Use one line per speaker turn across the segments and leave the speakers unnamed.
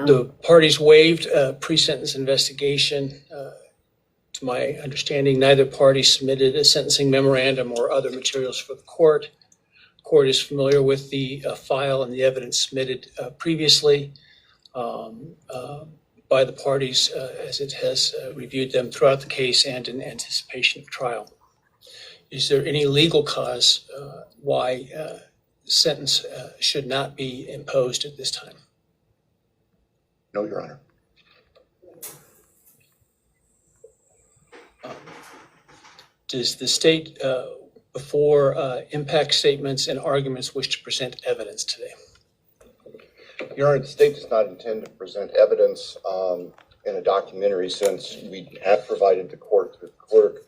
The parties waived a pre-sentence investigation. To my understanding, neither party submitted a sentencing memorandum or other materials for the court. The court is familiar with the file and the evidence submitted previously by the parties as it has reviewed them throughout the case and in anticipation of trial. Is there any legal cause why sentence should not be imposed at this time?
No, Your Honor.
Does the state, before impact statements and arguments, wish to present evidence today?
Your Honor, the state does not intend to present evidence in a documentary sense. We have provided the court, the clerk,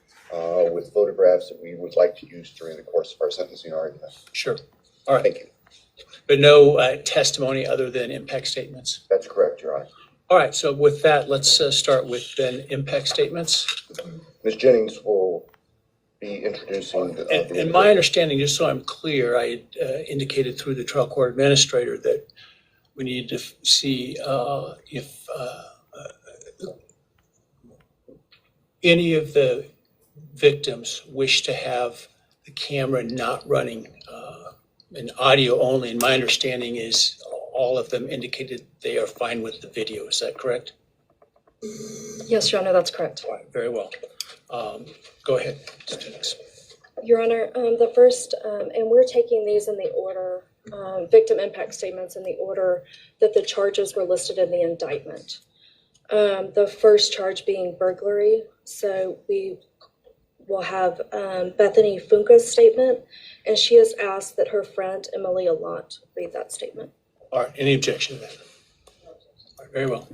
with photographs that we would like to use during the course of our sentencing argument.
Sure. All right.
Thank you.
But no testimony other than impact statements?
That's correct, Your Honor.
All right. So with that, let's start with then impact statements.
Ms. Jennings will be introducing
and my understanding, just so I'm clear, I indicated through the trial court administrator that we need to see if any of the victims wish to have the camera not running and audio only. And my understanding is all of them indicated they are fine with the video. Is that correct?
Yes, Your Honor, that's correct.
All right, very well. Go ahead.
Your Honor, the first, and we're taking these in the order, victim impact statements in the order that the charges were listed in the indictment. The first charge being burglary. So we will have Bethany Funka's statement, and she has asked that her friend Emily Allant read that statement.
All right, any objection to that? All right, very well.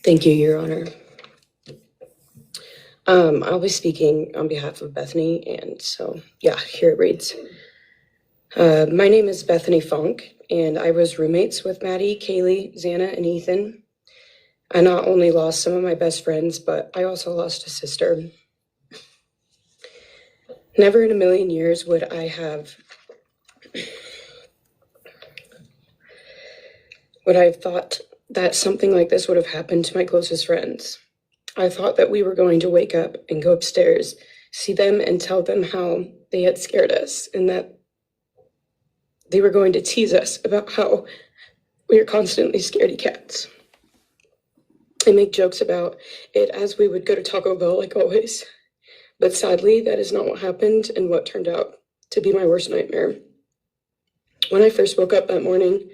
Thank you, Your Honor. I'll be speaking on behalf of Bethany, and so, yeah, here it reads. My name is Bethany Funk, and I was roommates with Maddie, Kaylee, Xana, and Ethan. I not only lost some of my best friends, but I also lost a sister. Never in a million years would I have thought that something like this would have happened to my closest friends. I thought that we were going to wake up and go upstairs, see them and tell them how they had scared us and that they were going to tease us about how we are constantly scaredy cats. And make jokes about it as we would go to Taco Bell like always. But sadly, that is not what happened and what turned out to be my worst nightmare. When I first woke up that morning,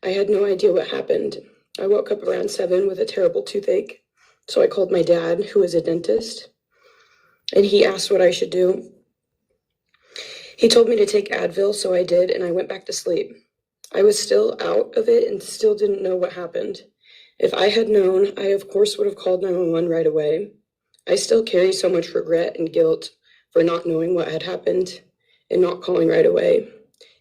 I had no idea what happened. I woke up around 7 with a terrible toothache. So I called my dad, who is a dentist, and he asked what I should do. He told me to take Advil, so I did, and I went back to sleep. I was still out of it and still didn't know what happened. If I had known, I of course would have called 911 right away. I still carry so much regret and guilt for not knowing what had happened and not calling right away,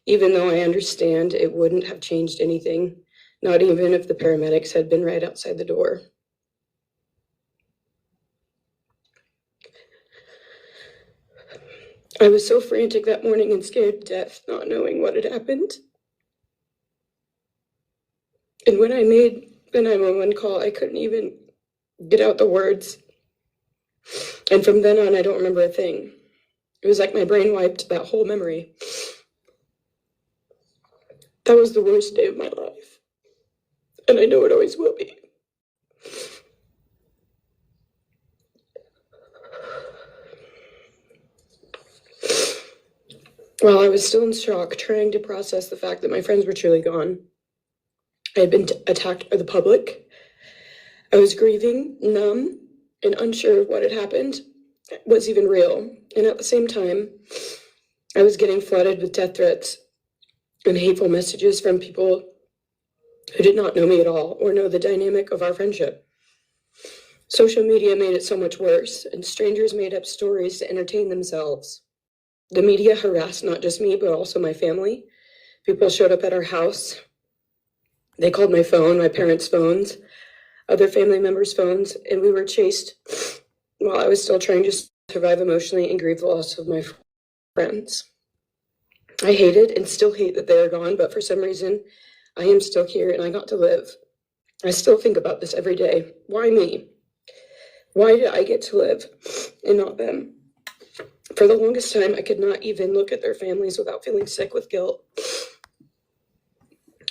even though I understand it wouldn't have changed anything, not even if the paramedics had been right outside the door. I was so frantic that morning and scared to death, not knowing what had happened. And when I made the 911 call, I couldn't even get out the words. And from then on, I don't remember a thing. It was like my brain wiped that whole memory. That was the worst day of my life. And I know it always will be. While I was still in shock, trying to process the fact that my friends were truly gone, I had been attacked by the public. I was grieving, numb, and unsure of what had happened was even real. And at the same time, I was getting flooded with death threats and hateful messages from people who did not know me at all or know the dynamic of our friendship. Social media made it so much worse, and strangers made up stories to entertain themselves. The media harassed not just me, but also my family. People showed up at our house. They called my phone, my parents' phones, other family members' phones, and we were chased while I was still trying to survive emotionally and grieve the loss of my friends. I hated and still hate that they are gone, but for some reason, I am still here and I got to live. I still think about this every day. Why me? Why did I get to live and not them? For the longest time, I could not even look at their families without feeling sick with guilt.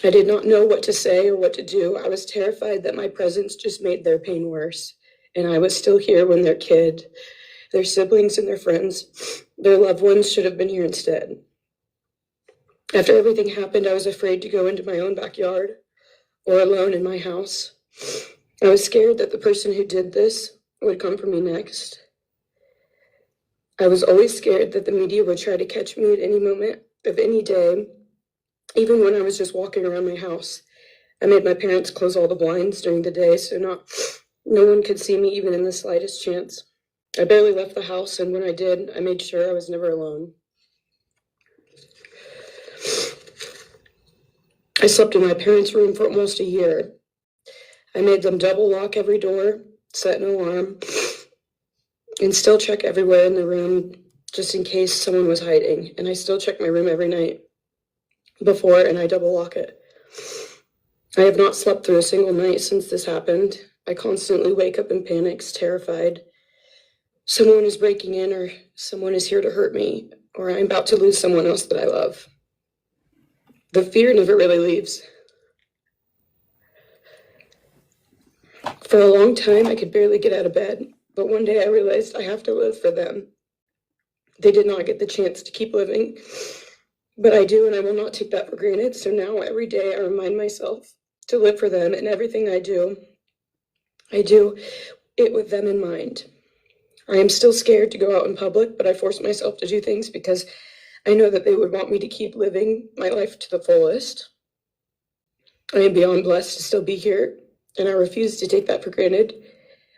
I did not know what to say or what to do. I was terrified that my presence just made their pain worse. And I was still here when their kid, their siblings and their friends, their loved ones should have been here instead. After everything happened, I was afraid to go into my own backyard or alone in my house. I was scared that the person who did this would come for me next. I was always scared that the media would try to catch me at any moment of any day, even when I was just walking around my house. I made my parents close all the blinds during the day so no one could see me even in the slightest chance. I barely left the house, and when I did, I made sure I was never alone. I slept in my parents' room for almost a year. I made them double lock every door, set an alarm, and still check everywhere in the room just in case someone was hiding. And I still check my room every night before, and I double lock it. I have not slept through a single night since this happened. I constantly wake up in panics, terrified. Someone is breaking in, or someone is here to hurt me, or I'm about to lose someone else that I love. The fear never really leaves. For a long time, I could barely get out of bed, but one day I realized I have to live for them. They did not get the chance to keep living, but I do, and I will not take that for granted. So now every day I remind myself to live for them, and everything I do it with them in mind. I am still scared to go out in public, but I force myself to do things because I know that they would want me to keep living my life to the fullest. I am beyond blessed to still be here, and I refuse to take that for granted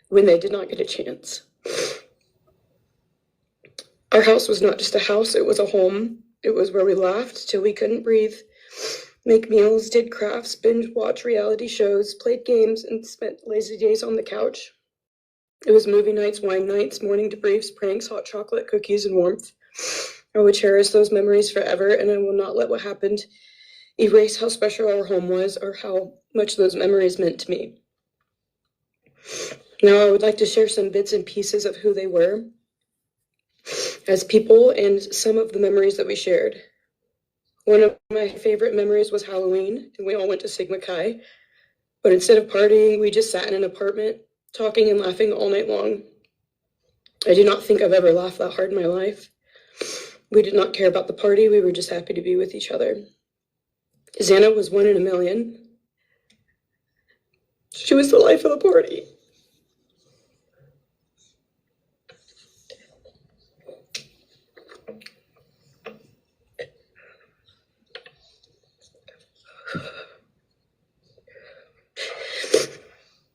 when they did not get a chance. Our house was not just a house, it was a home. It was where we laughed till we couldn't breathe, make meals, did crafts, binge watch reality shows, played games, and spent lazy days on the couch. It was movie nights, wine nights, morning debriefs, pranks, hot chocolate, cookies, and warmth. I will cherish those memories forever, and I will not let what happened erase how special our home was or how much those memories meant to me. Now I would like to share some bits and pieces of who they were as people and some of the memories that we shared. One of my favorite memories was Halloween, and we all went to Sigma Chi. But instead of partying, we just sat in an apartment, talking and laughing all night long. I do not think I've ever laughed that hard in my life. We did not care about the party, we were just happy to be with each other. Xana was 1 in a million. She was the life of the party.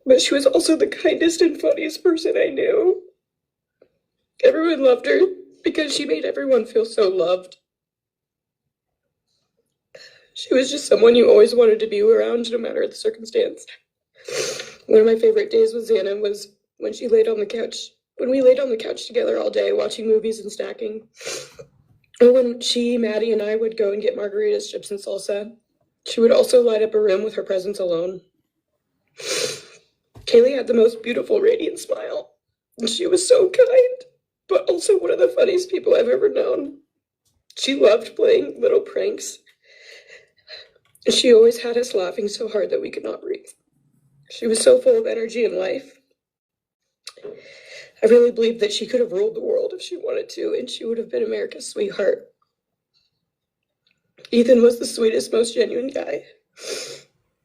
But she was also the kindest and funniest person I knew. Everyone loved her because she made everyone feel so loved. She was just someone you always wanted to be around, no matter the circumstance. One of my favorite days with Xana was when she laid on the couch, when we laid on the couch together all day watching movies and snacking. Or when she, Maddie, and I would go and get margaritas, chips, and salsa. She would also light up a room with her presence alone. Kaylee had the most beautiful, radiant smile. And she was so kind, but also one of the funniest people I've ever known. She loved playing little pranks. And she always had us laughing so hard that we could not breathe. She was so full of energy and life. I really believe that she could have ruled the world if she wanted to, and she would have been America's sweetheart. Ethan was the sweetest, most genuine guy.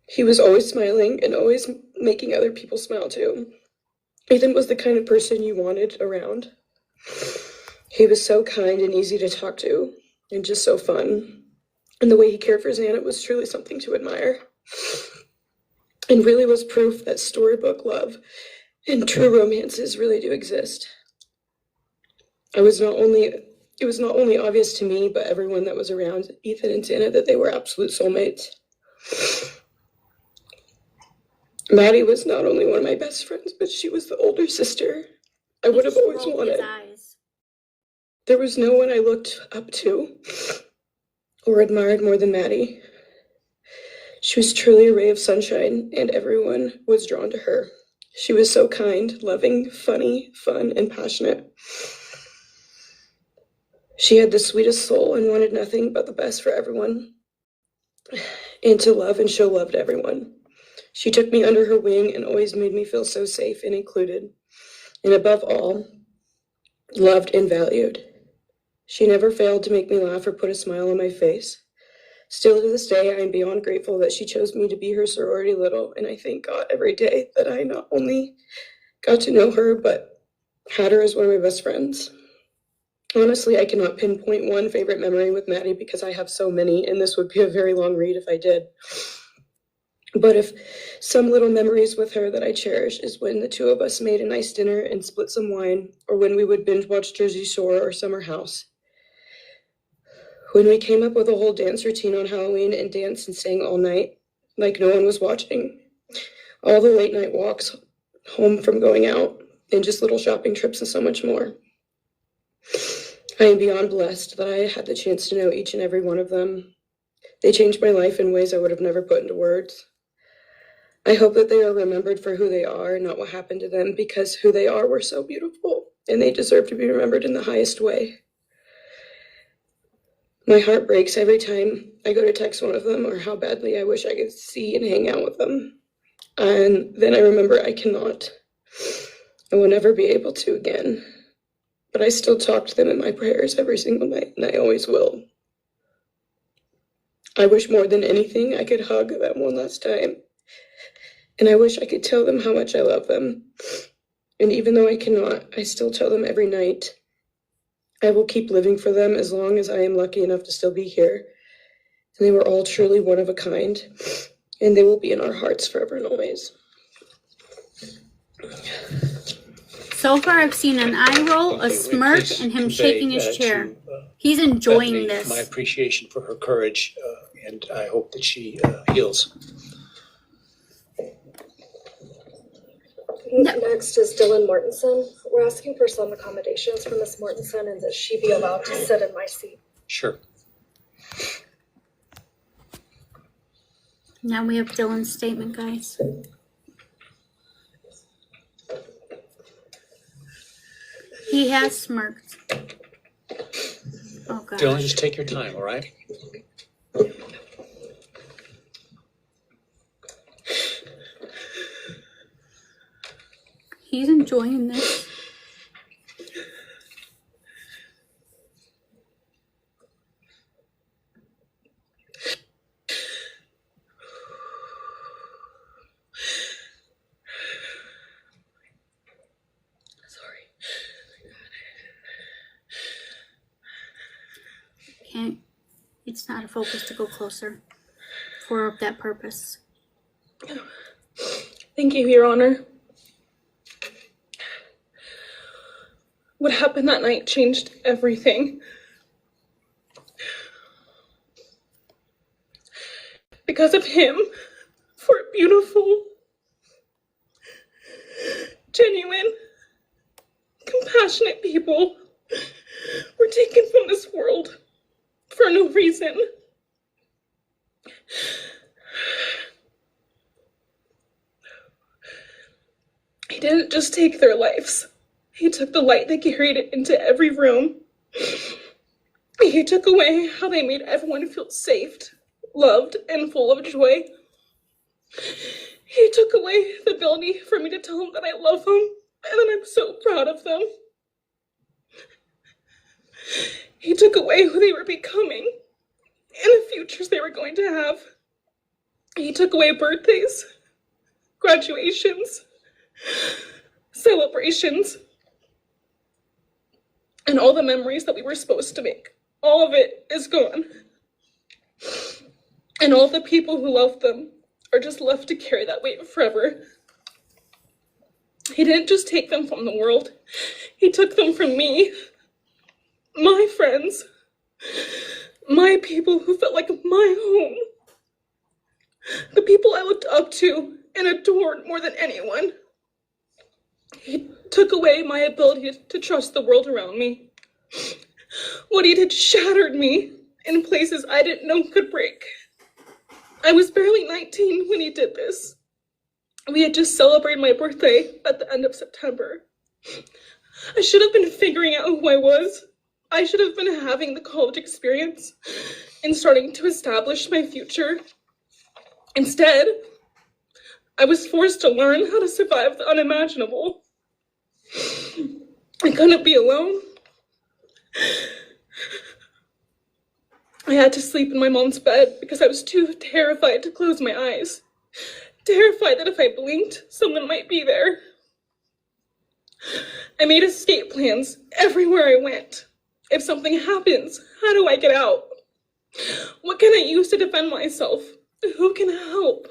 He was always smiling and always making other people smile too. Ethan was the kind of person you wanted around. He was so kind and easy to talk to, and just so fun. And the way he cared for Xana was truly something to admire. And really was proof that storybook love and true romances really do exist. It was not only obvious to me, but everyone that was around Ethan and Xana that they were absolute soulmates. Maddie was not only one of my best friends, but she was the older sister I would have always wanted. There was no one I looked up to or admired more than Maddie. She was truly a ray of sunshine, and everyone was drawn to her. She was so kind, loving, funny, fun, and passionate. She had the sweetest soul and wanted nothing but the best for everyone, and to love and show love to everyone. She took me under her wing and always made me feel so safe and included, and above all, loved and valued. She never failed to make me laugh or put a smile on my face. Still to this day, I am beyond grateful that she chose me to be her sorority little, and I thank God every day that I not only got to know her, but had her as one of my best friends. Honestly, I cannot pinpoint one favorite memory with Maddie because I have so many, and this would be a very long read if I did. But if some little memories with her that I cherish is when the two of us made a nice dinner and split some wine, or when we would binge watch Jersey Shore or Summer House. When we came up with a whole dance routine on Halloween and danced and sang all night, like no one was watching. All the late night walks home from going out, and just little shopping trips and so much more. I am beyond blessed that I had the chance to know each and every one of them. They changed my life in ways I would have never put into words. I hope that they are remembered for who they are and not what happened to them, because who they are were so beautiful, and they deserve to be remembered in the highest way. My heart breaks every time I go to text one of them or how badly I wish I could see and hang out with them. And then I remember I cannot. I will never be able to again. But I still talk to them in my prayers every single night, and I always will. I wish more than anything I could hug them one last time. And I wish I could tell them how much I love them. And even though I cannot, I still tell them every night. I will keep living for them as long as I am lucky enough to still be here. And they were all truly one of a kind, and they will be in our hearts forever and always.
So far, I've seen an eye roll, a
Okay,
smirk,
please
and him
convey,
shaking his
to,
chair. He's enjoying
Bethany,
this.
my appreciation for her courage, and I hope that she heals.
Next is Dylan Mortensen. We're asking for some accommodations for Ms. Mortensen and that she be allowed to sit in my seat.
Sure.
Now we have Dylan's statement, guys. He has smirked. Oh, God.
Dylan, just take your time, all right?
He's enjoying this. Can't. It's not a focus to go closer for that purpose.
Thank you, Your Honor. What happened that night changed everything. Because of him, four beautiful, genuine, compassionate people were taken from this world for no reason. He didn't just take their lives. He took the light they carried it into every room. He took away how they made everyone feel safe, loved, and full of joy. He took away the ability for me to tell them that I love them and that I'm so proud of them. He took away who they were becoming and the futures they were going to have. He took away birthdays, graduations, celebrations, and all the memories that we were supposed to make. All of it is gone. And all the people who loved them are just left to carry that weight forever. He didn't just take them from the world. He took them from me, my friends, my people who felt like my home, the people I looked up to and adored more than anyone. He took away my ability to trust the world around me. What he did shattered me in places I didn't know could break. I was barely 19 when he did this. We had just celebrated my birthday at the end of September. I should have been figuring out who I was. I should have been having the college experience and starting to establish my future. Instead, I was forced to learn how to survive the unimaginable. I couldn't be alone. I had to sleep in my mom's bed because I was too terrified to close my eyes. Terrified that if I blinked, someone might be there. I made escape plans everywhere I went. If something happens, how do I get out? What can I use to defend myself? Who can help?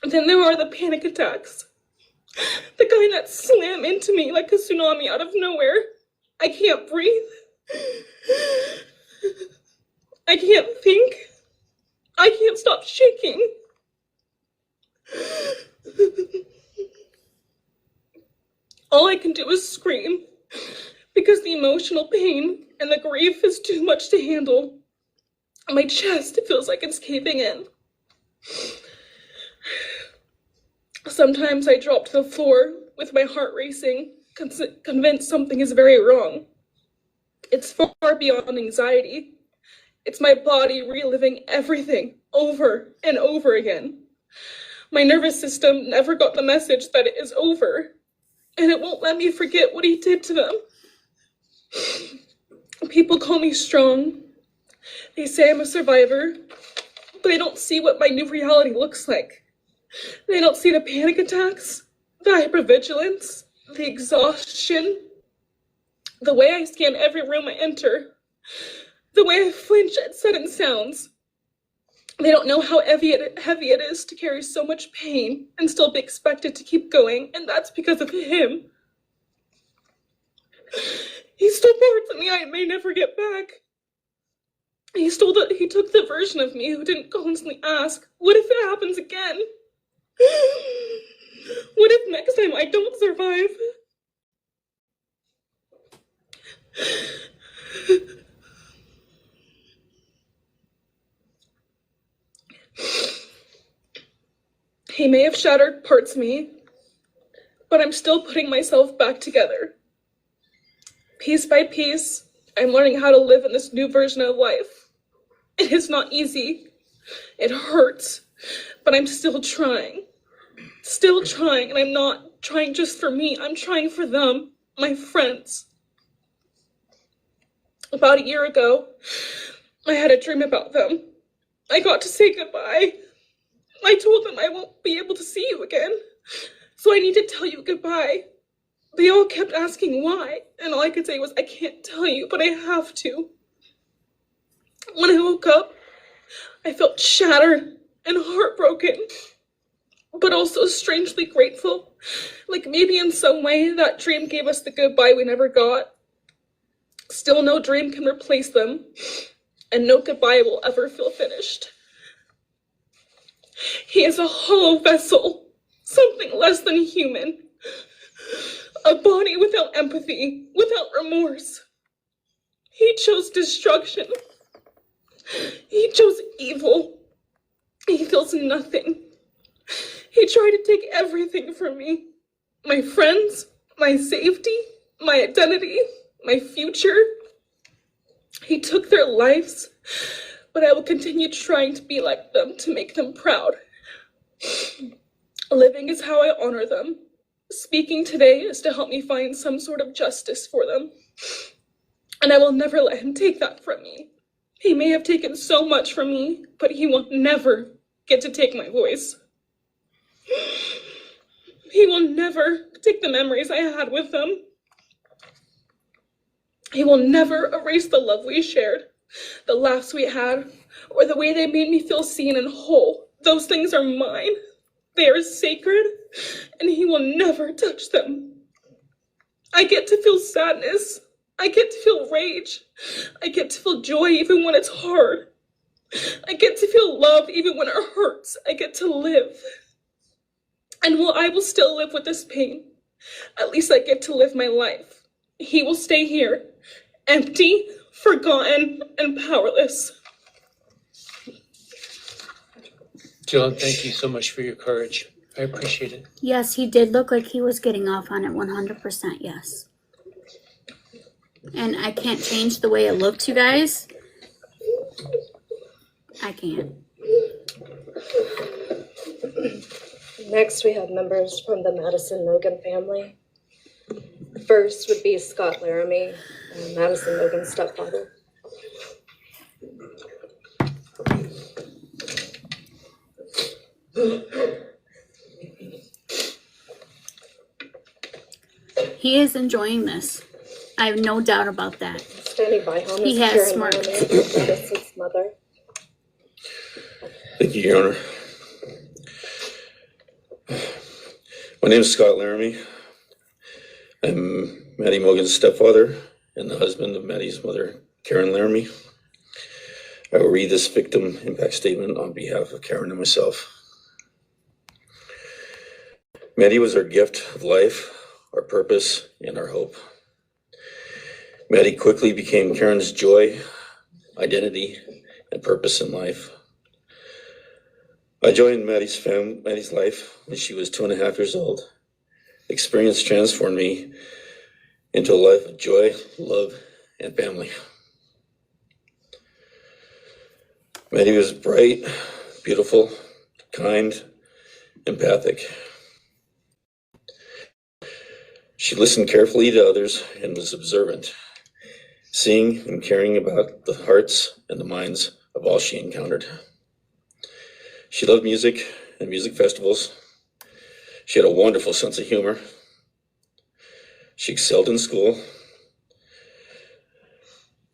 Then there are the panic attacks. The kind that slam into me like a tsunami out of nowhere. I can't breathe. I can't think. I can't stop shaking. All I can do is scream because the emotional pain and the grief is too much to handle. My chest feels like it's caving in. Sometimes I drop to the floor with my heart racing, convinced something is very wrong. It's far beyond anxiety. It's my body reliving everything over and over again. My nervous system never got the message that it is over, and it won't let me forget what he did to them. People call me strong. They say I'm a survivor, but they don't see what my new reality looks like. They don't see the panic attacks, the hypervigilance, the exhaustion, the way I scan every room I enter, the way I flinch at sudden sounds. They don't know how heavy it is to carry so much pain and still be expected to keep going, and that's because of him. He stole parts of me I may never get back. He took the version of me who didn't constantly ask, what if it happens again? What if next time I don't survive? He may have shattered parts of me, but I'm still putting myself back together. Piece by piece, I'm learning how to live in this new version of life. It is not easy. It hurts, but I'm still trying. Still trying, and I'm not trying just for me. I'm trying for them, my friends. About a year ago, I had a dream about them. I got to say goodbye. I told them I won't be able to see you again, so I need to tell you goodbye. They all kept asking why, and all I could say was, I can't tell you, but I have to. When I woke up, I felt shattered and heartbroken, but also strangely grateful. Like maybe in some way that dream gave us the goodbye we never got. Still, no dream can replace them, and no goodbye will ever feel finished. He is a hollow vessel, something less than human. A body without empathy, without remorse. He chose destruction. He chose evil. He feels nothing. He tried to take everything from me. My friends, my safety, my identity, my future. He took their lives, but I will continue trying to be like them, to make them proud. Living is how I honor them. Speaking today is to help me find some sort of justice for them. And I will never let him take that from me. He may have taken so much from me, but he will never get to take my voice. He will never take the memories I had with them. He will never erase the love we shared, the laughs we had, or the way they made me feel seen and whole. Those things are mine. They are sacred, and he will never touch them. I get to feel sadness. I get to feel rage. I get to feel joy even when it's hard. I get to feel love even when it hurts. I get to live. And while I will still live with this pain, at least I get to live my life. He will stay here, empty, forgotten, and powerless.
Jill, thank you so much for your courage. I appreciate it.
Yes, he did look like he was getting off on it 100%, yes. And I can't change the way it looks, you guys. I can't.
Next, we have members from the Madison Logan family. First would be Scott Laramie, Madison Logan's stepfather.
He is enjoying this. I have no doubt about that.
Standing by him
He
is
has
Karen
smarts.
Laramie, Madison's mother.
Thank you, Your Honor. My name is Scott Laramie. I'm Maddie Mogan's stepfather and the husband of Maddie's mother, Karen Laramie. I will read this victim impact statement on behalf of Karen and myself. Maddie was our gift of life, our purpose, and our hope. Maddie quickly became Karen's joy, identity, and purpose in life. I joined Maddie's life when she was 2.5 years old. Experience transformed me into a life of joy, love, and family. Maddie was bright, beautiful, kind, empathic. She listened carefully to others and was observant, seeing and caring about the hearts and the minds of all she encountered. She loved music and music festivals. She had a wonderful sense of humor. She excelled in school.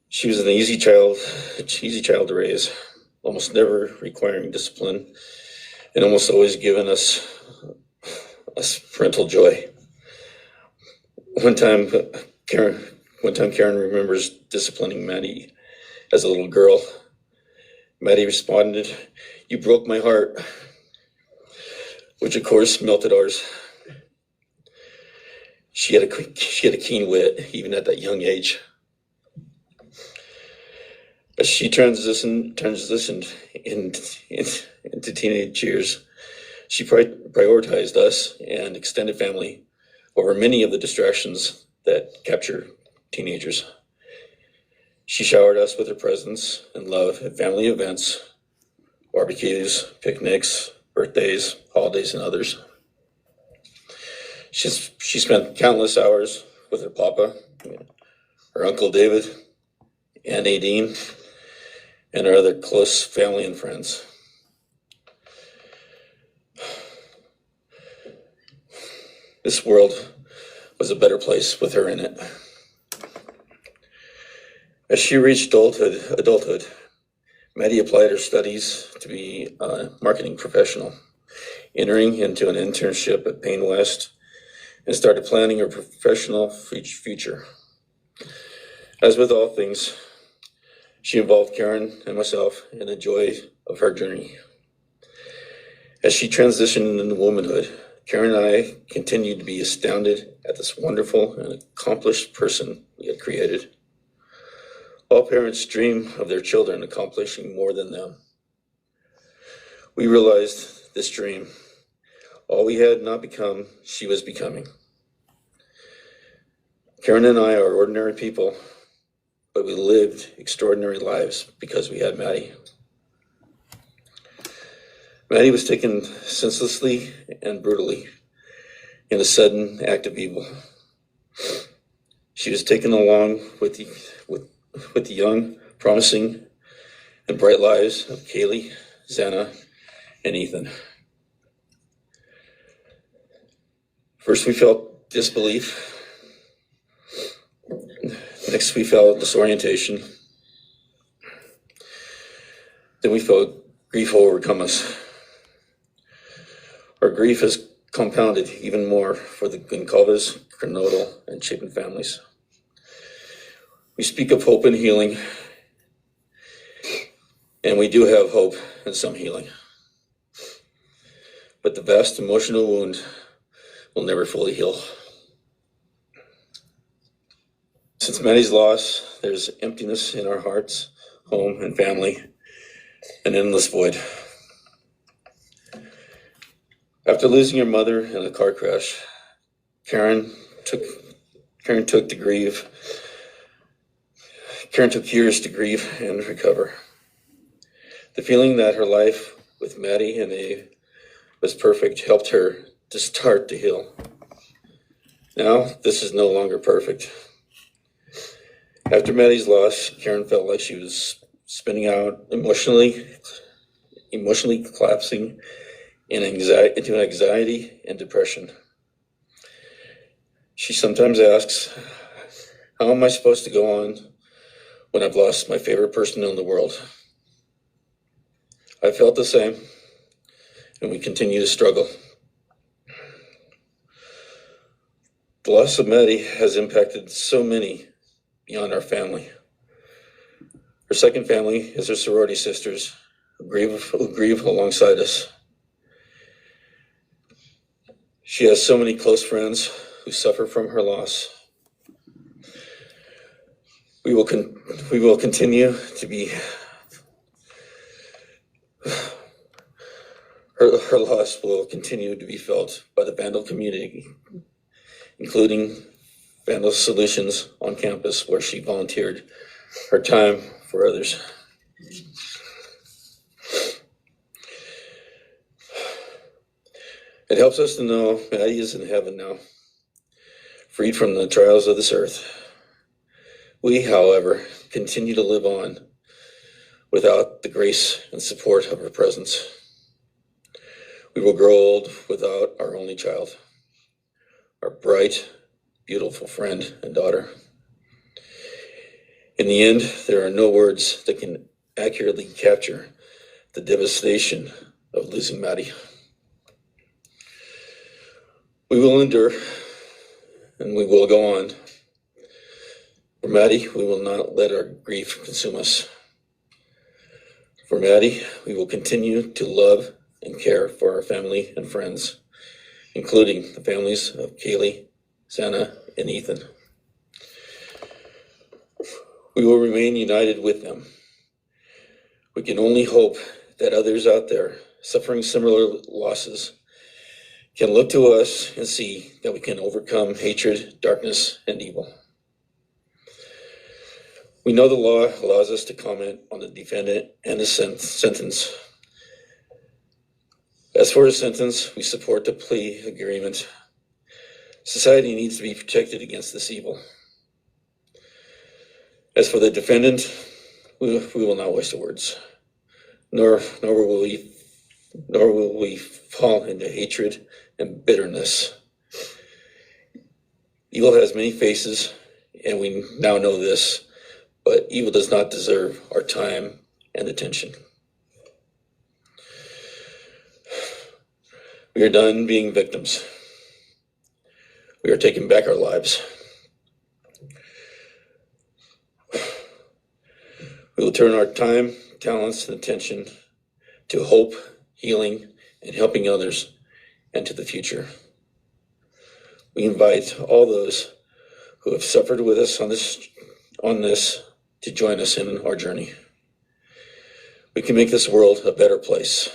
She was an easy child to raise, almost never requiring discipline, and almost always giving us parental joy. One time Karen remembers disciplining Maddie as a little girl. Maddie responded, "You broke my heart," which of course melted ours. She had a keen wit, even at that young age. As she transitioned into teenage years, she prioritized us and extended family over many of the distractions that capture teenagers. She showered us with her presence and love at family events, barbecues, picnics, birthdays, holidays, and others. She spent countless hours with her papa, her Uncle David, Aunt Nadine, and her other close family and friends. This world was a better place with her in it. As she reached adulthood, Maddie applied her studies to be a marketing professional, entering into an internship at Payne West, and started planning her professional future. As with all things, she involved Karen and myself in the joy of her journey. As she transitioned into womanhood, Karen and I continued to be astounded at this wonderful and accomplished person we had created. All parents dream of their children accomplishing more than them. We realized this dream. All we had not become, she was becoming. Karen and I are ordinary people, but we lived extraordinary lives because we had Maddie. Maddie was taken senselessly and brutally in a sudden act of evil. She was taken along with the young, promising, and bright lives of Kaylee, Xana, and Ethan. First, we felt disbelief. Next, we felt disorientation. Then we felt grief overcome us. Our grief is compounded even more for the Goncalves, Kernodle, and Chapin families. We speak of hope and healing, and we do have hope and some healing. But the vast emotional wound will never fully heal. Since Maddie's loss, there's emptiness in our hearts, home, and family, an endless void. After losing her mother in a car crash, Karen took years to grieve and recover. The feeling that her life with Maddie and Abe was perfect helped her to start to heal. Now, this is no longer perfect. After Maddie's loss, Karen felt like she was spinning out, emotionally collapsing into anxiety and depression. She sometimes asks, how am I supposed to go on when I've lost my favorite person in the world? I felt the same, and we continue to struggle. The loss of Maddie has impacted so many beyond our family. Her second family is her sorority sisters who grieve alongside us. She has so many close friends who suffer from her loss. We will continue to be her loss will continue to be felt by the Vandal community, including Vandal Solutions on campus, where she volunteered her time for others. It helps us to know Maddie is in heaven now, freed from the trials of this earth. We, however, continue to live on without the grace and support of her presence. We will grow old without our only child, our bright, beautiful friend and daughter. In the end, there are no words that can accurately capture the devastation of losing Maddie. We will endure, and we will go on. For Maddie, we will not let our grief consume us. For Maddie, we will continue to love and care for our family and friends, including the families of Kaylee, Santa, and Ethan. We will remain united with them. We can only hope that others out there suffering similar losses can look to us and see that we can overcome hatred, darkness, and evil. We know the law allows us to comment on the defendant and his sentence. As for his sentence, we support the plea agreement. Society needs to be protected against this evil. As for the defendant, we will not waste words, nor will we fall into hatred and bitterness. Evil has many faces, and we now know this, but evil does not deserve our time and attention. We are done being victims. We are taking back our lives. We will turn our time, talents, and attention to hope, healing, and helping others, and to the future. We invite all those who have suffered with us on this to join us in our journey. We can make this world a better place.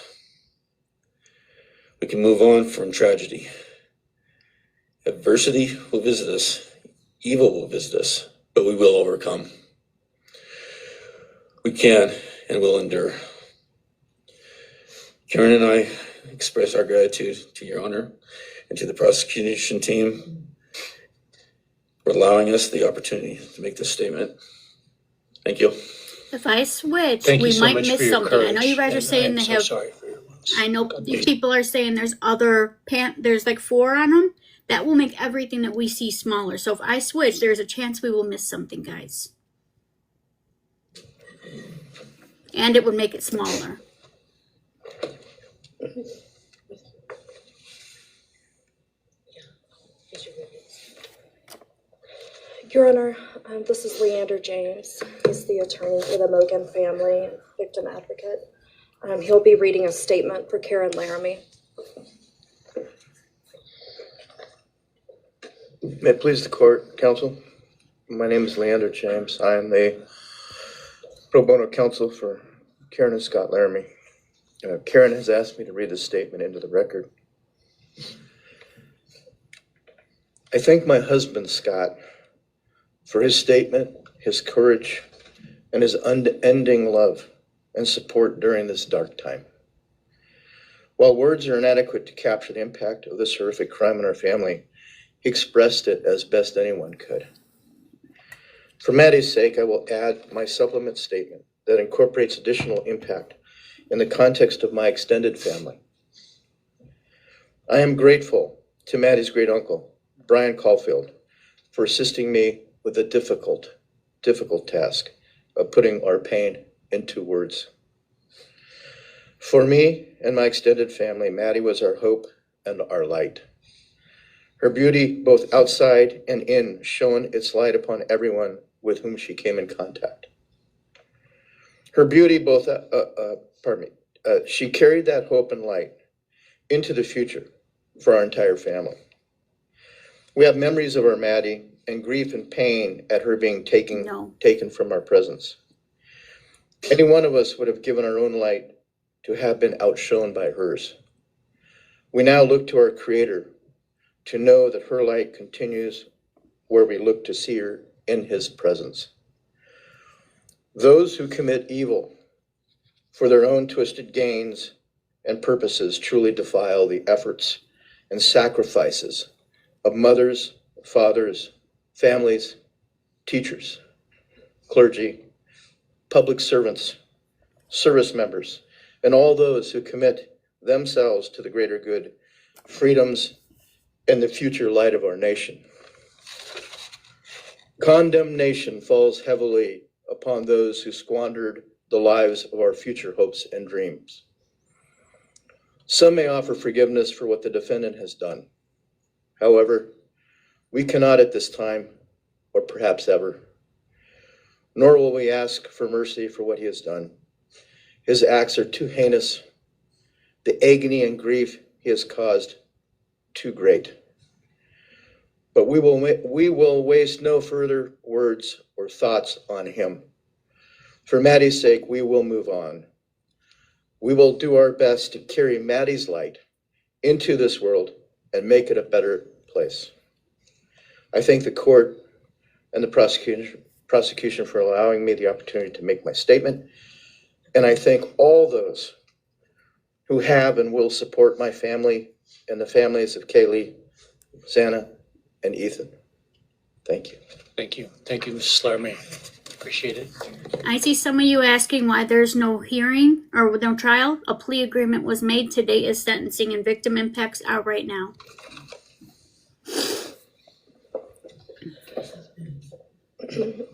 We can move on from tragedy. Adversity will visit us, evil will visit us, but we will overcome. We can and will endure. Karen and I express our gratitude to Your Honor and to the prosecution team for allowing us the opportunity to make this statement. Thank you.
If I switch,
Thank you
we
so
might
much for
miss
your
something. I know
courage,
you guys are
and
saying
I'm
they
so
have.
sorry for your loss.
I know you people are saying there's other there's like 4 on them. That will make everything that we see smaller. So if I switch, there's a chance we will miss something, guys. And it would make it smaller.
Your Honor, this is Leander James. He's the attorney for the Mogan family, victim advocate. He'll be reading a statement for Karen Laramie.
May it please the court, counsel? My name is Leander James. I am the pro bono counsel for Karen and Scott Laramie. Karen has asked me to read this statement into the record. I thank my husband, Scott, for his statement, his courage, and his unending love and support during this dark time. While words are inadequate to capture the impact of this horrific crime in our family, he expressed it as best anyone could. For Maddie's sake, I will add my supplement statement that incorporates additional impact in the context of my extended family. I am grateful to Maddie's great uncle, Brian Caulfield, for assisting me with the difficult task of putting our pain into words. For me and my extended family, Maddie was our hope and our light. Her beauty, both outside and in, shone its light upon everyone with whom she came in contact. Her beauty, she carried that hope and light into the future for our entire family. We have memories of our Maddie and grief and pain at her being taken from our presence. Any one of us would have given our own light to have been outshone by hers. We now look to our Creator to know that her light continues where we look to see her in His presence. Those who commit evil for their own twisted gains and purposes truly defile the efforts and sacrifices of mothers, fathers, families, teachers, clergy, public servants, service members, and all those who commit themselves to the greater good, freedoms, and the future light of our nation. Condemnation falls heavily upon those who squandered the lives of our future hopes and dreams. Some may offer forgiveness for what the defendant has done. However, we cannot at this time, or perhaps ever, nor will we ask for mercy for what he has done. His acts are too heinous, the agony and grief he has caused too great. But we will waste no further words or thoughts on him. For Maddie's sake, we will move on. We will do our best to carry Maddie's light into this world and make it a better place. I thank the court and the prosecution for allowing me the opportunity to make my statement. And I thank all those who have and will support my family and the families of Kaylee, Xana, and Ethan. Thank you.
Thank you. Thank you, Mrs. Laramie. Appreciate it.
I see some of you asking why there's no hearing or no trial. A plea agreement was made. Today is sentencing, and victim impacts out right now.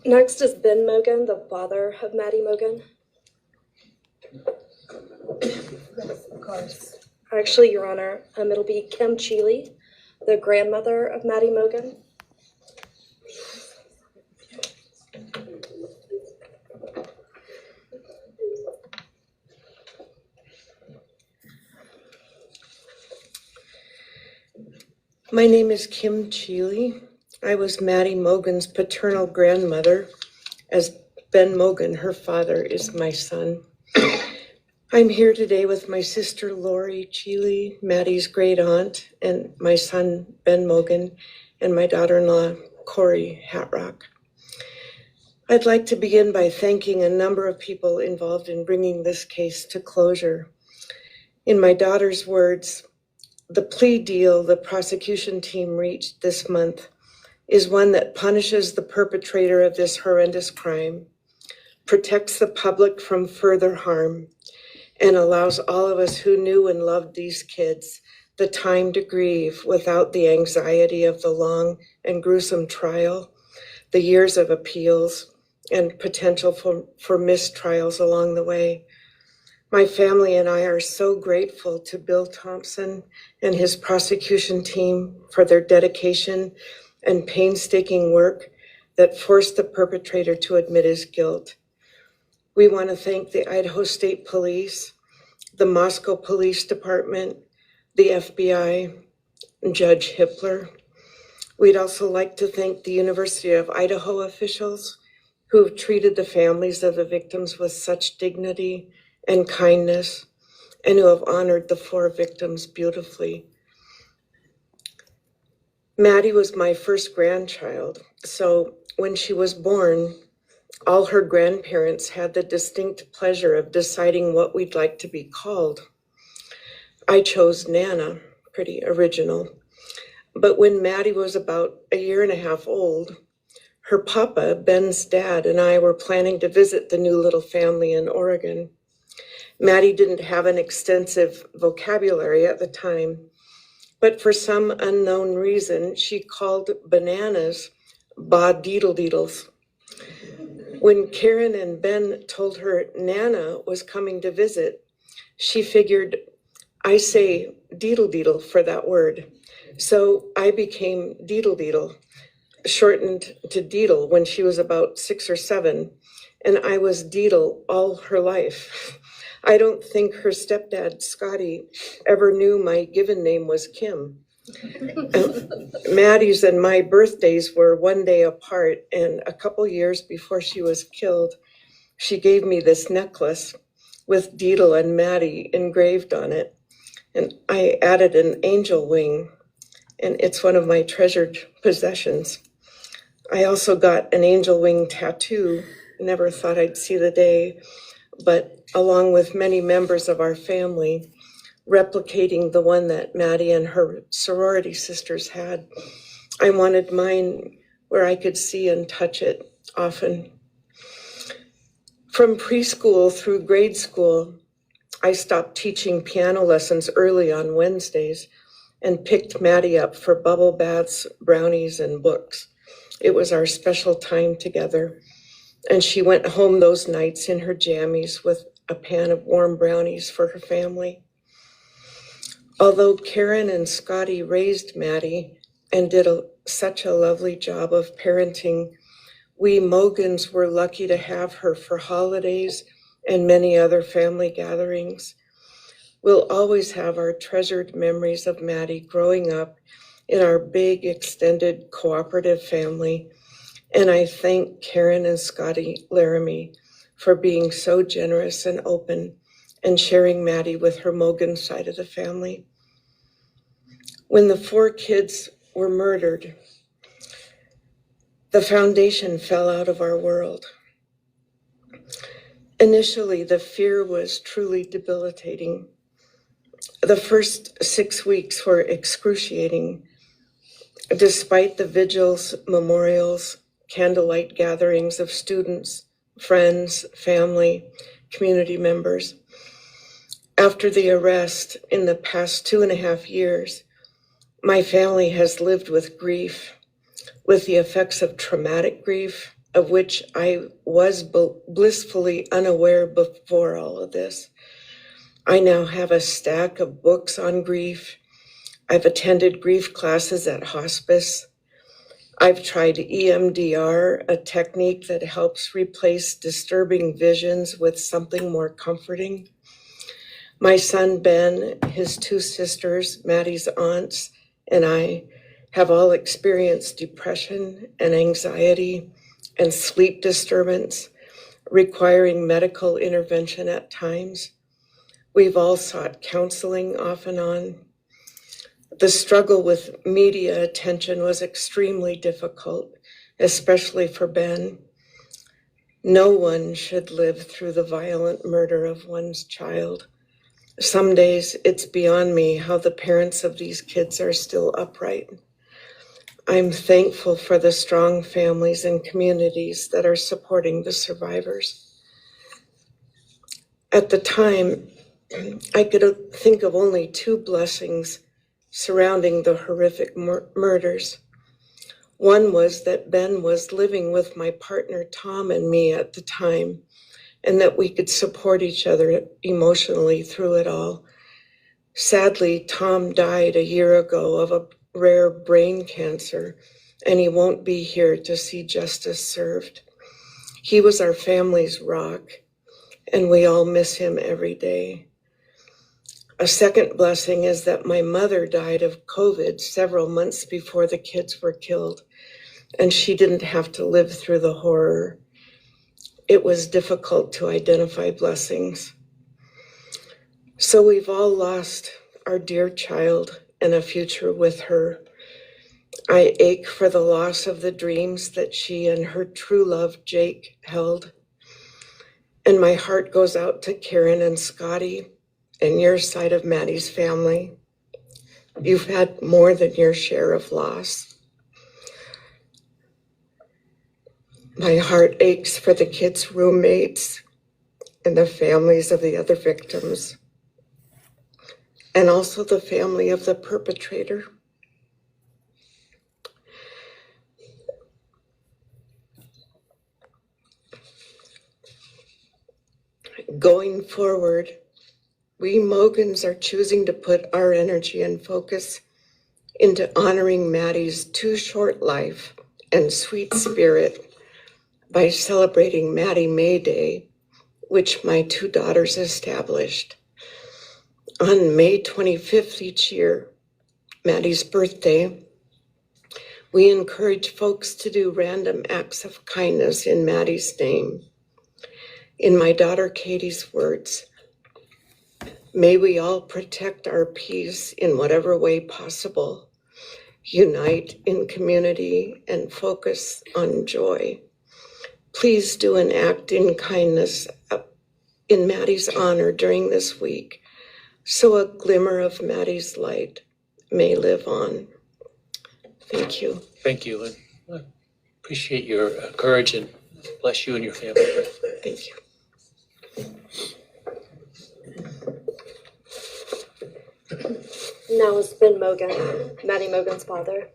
Next is Ben Mogan, the father of Maddie Mogan.
Yes, of course.
Actually, Your Honor, it'll be Kim Cheeley, the grandmother of Maddie Mogan.
My name is Kim Cheeley. I was Maddie Mogan's paternal grandmother, as Ben Mogan, her father, is my son. I'm here today with my sister Lori Cheeley, Maddie's great aunt, and my son Ben Mogan, and my daughter-in-law Corey Hatrock. I'd like to begin by thanking a number of people involved in bringing this case to closure. In my daughter's words, the plea deal the prosecution team reached this month is one that punishes the perpetrator of this horrendous crime, protects the public from further harm, and allows all of us who knew and loved these kids the time to grieve without the anxiety of the long and gruesome trial, the years of appeals, and potential for mistrials along the way. My family and I are so grateful to Bill Thompson and his prosecution team for their dedication and painstaking work that forced the perpetrator to admit his guilt. We want to thank the Idaho State Police, the Moscow Police Department, the FBI, and Judge Hippler, We'd also like to thank the University of Idaho officials who have treated the families of the victims with such dignity and kindness, and who have honored the 4 victims beautifully. Maddie was my first grandchild, so when she was born, all her grandparents had the distinct pleasure of deciding what we'd like to be called. I chose Nana, pretty original. But when Maddie was about 1.5 years old, her papa, Ben's dad, and I were planning to visit the new little family in Oregon. Maddie didn't have an extensive vocabulary at the time, but for some unknown reason, she called bananas ba-deedle-deedles. When Karen and Ben told her Nana was coming to visit, she figured, I say deedle-deedle for that word. So I became Deedle-Deedle, shortened to Deedle when she was about 6 or 7, and I was Deedle all her life. I don't think her stepdad, Scotty, ever knew my given name was Kim. Maddie's and my birthdays were one day apart, and a couple years before she was killed, she gave me this necklace with Deedle and Maddie engraved on it, and I added an angel wing, and it's one of my treasured possessions. I also got an angel wing tattoo. Never thought I'd see the day, but along with many members of our family, replicating the one that Maddie and her sorority sisters had, I wanted mine where I could see and touch it often. From preschool through grade school, I stopped teaching piano lessons early on Wednesdays and picked Maddie up for bubble baths, brownies, and books. It was our special time together, and she went home those nights in her jammies with a pan of warm brownies for her family. Although Karen and Scotty raised Maddie and did such a lovely job of parenting, we Mogans were lucky to have her for holidays and many other family gatherings. We'll always have our treasured memories of Maddie growing up in our big, extended, cooperative family. And I thank Karen and Scotty Laramie for being so generous and open and sharing Maddie with her Mogan side of the family. When the 4 kids were murdered, the foundation fell out of our world. Initially, the fear was truly debilitating. The first 6 weeks were excruciating. Despite the vigils, memorials, candlelight gatherings of students, friends, family, community members. After the arrest in the past 2.5 years, my family has lived with grief, with the effects of traumatic grief, of which I was blissfully unaware before all of this. I now have a stack of books on grief. I've attended grief classes at hospice. I've tried EMDR, a technique that helps replace disturbing visions with something more comforting. My son Ben, his 2 sisters, Maddie's aunts, and I have all experienced depression and anxiety and sleep disturbance, requiring medical intervention at times. We've all sought counseling off and on. The struggle with media attention was extremely difficult, especially for Ben. No one should live through the violent murder of one's child. Some days it's beyond me how the parents of these kids are still upright. I'm thankful for the strong families and communities that are supporting the survivors. At the time, I could think of only 2 blessings surrounding the horrific murders. One was that Ben was living with my partner Tom and me at the time, and that we could support each other emotionally through it all. Sadly, Tom died a year ago of a rare brain cancer, and he won't be here to see justice served. He was our family's rock, and we all miss him every day. A second blessing is that my mother died of COVID several months before the kids were killed, and she didn't have to live through the horror. It was difficult to identify blessings. So we've all lost our dear child and a future with her. I ache for the loss of the dreams that she and her true love, Jake, held. And my heart goes out to Karen and Scotty and your side of Maddie's family. You've had more than your share of loss. My heart aches for the kids' roommates and the families of the other victims, and also the family of the perpetrator. Going forward, we Mogans are choosing to put our energy and focus into honoring Maddie's too short life and sweet spirit by celebrating Maddie May Day, which my two daughters established. On May 25th each year, Maddie's birthday, we encourage folks to do random acts of kindness in Maddie's name. In my daughter Katie's words, may we all protect our peace in whatever way possible, unite in community, and focus on joy. Please do an act in kindness in Maddie's honor during this week, so a glimmer of Maddie's light may live on. Thank you.
Thank you, and I appreciate your courage, and bless you and your family.
Thank you.
Now is Ben Mogan, Maddie Mogan's father.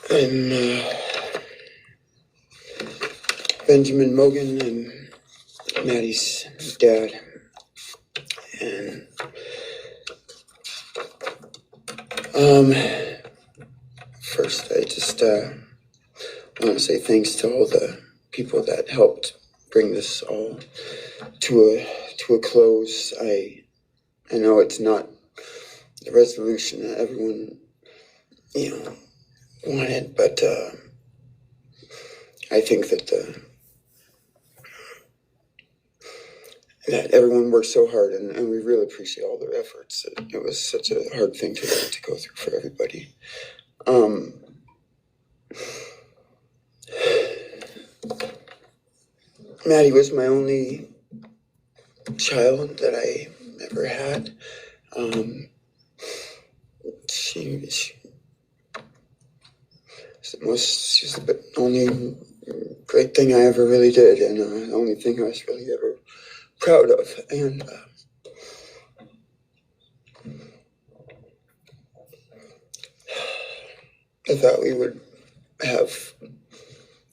I'm Benjamin Mogan. I'm Maddie's dad. And first I just want to say thanks to all the people that helped bring this all to a close. I know it's not the resolution that everyone, wanted, but I think that that everyone worked so hard, and we really appreciate all their efforts. It was such a hard thing to go through for everybody. Maddie was my only child that I ever had. She's the only great thing I ever really did, and the only thing I was really ever proud of. And I thought we would have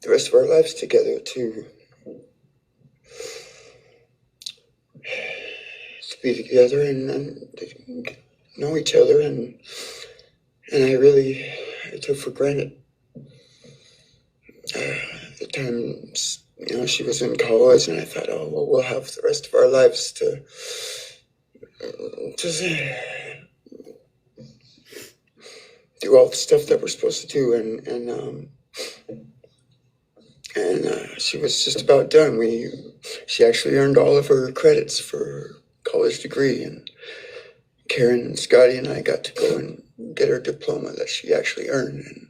the rest of our lives together to be together and know each other, and I took for granted the times, she was in college, and I thought, oh, well, we'll have the rest of our lives to just do all the stuff that we're supposed to do, and she was just about done. She actually earned all of her credits for her college degree, and Karen and Scotty and I got to go and get her diploma that she actually earned, and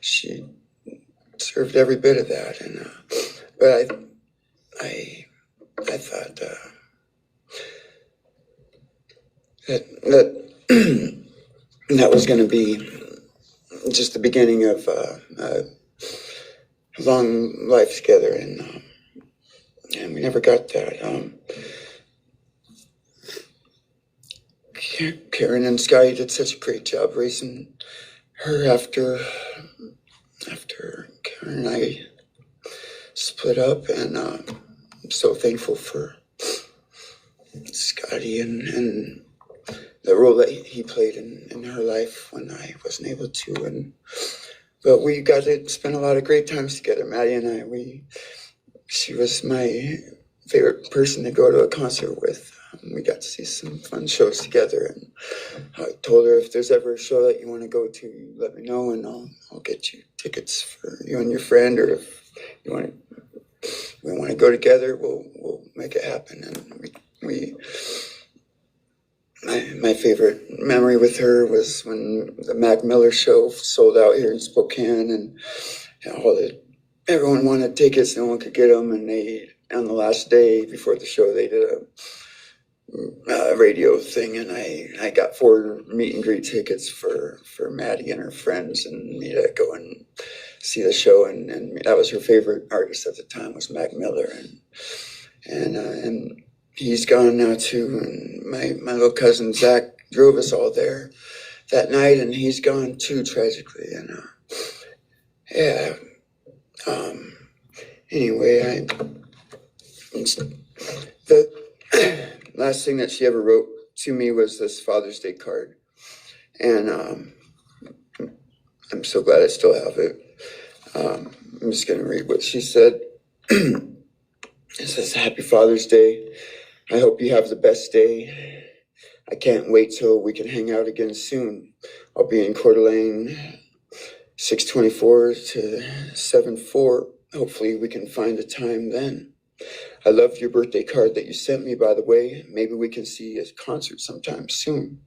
she served every bit of that. And but I thought that was going to be just the beginning of a long life together, and we never got that. Karen and Scotty did such a great job raising her after Karen and I split up, and I'm so thankful for Scotty and the role that he played in her life when I wasn't able to. But we got to spend a lot of great times together, Maddie and I. She was my favorite person to go to a concert with. We got to see some fun shows together, and I told her, if there's ever a show that you want to go to, let me know, and I'll get you tickets for you and your friend, or if we want to go together, we'll make it happen. And my favorite memory with her was when the Mac Miller show sold out here in Spokane, and everyone wanted tickets, no one could get them, and on the last day before the show, they did a radio thing, and I got 4 meet and greet tickets for Maddie and her friends and me to go and see the show, and that was her favorite artist at the time, was Mac Miller, and he's gone now too, and my little cousin Zach drove us all there that night, and he's gone too, tragically, and anyway, the last thing that she ever wrote to me was this Father's Day card, and I'm so glad I still have it. I'm just going to read what she said. It says, "Happy Father's Day. I hope you have the best day. I can't wait till we can hang out again soon. I'll be in Coeur d'Alene, 624 to 74. Hopefully we can find a time then. I loved your birthday card that you sent me, by the way. Maybe we can see a concert sometime soon.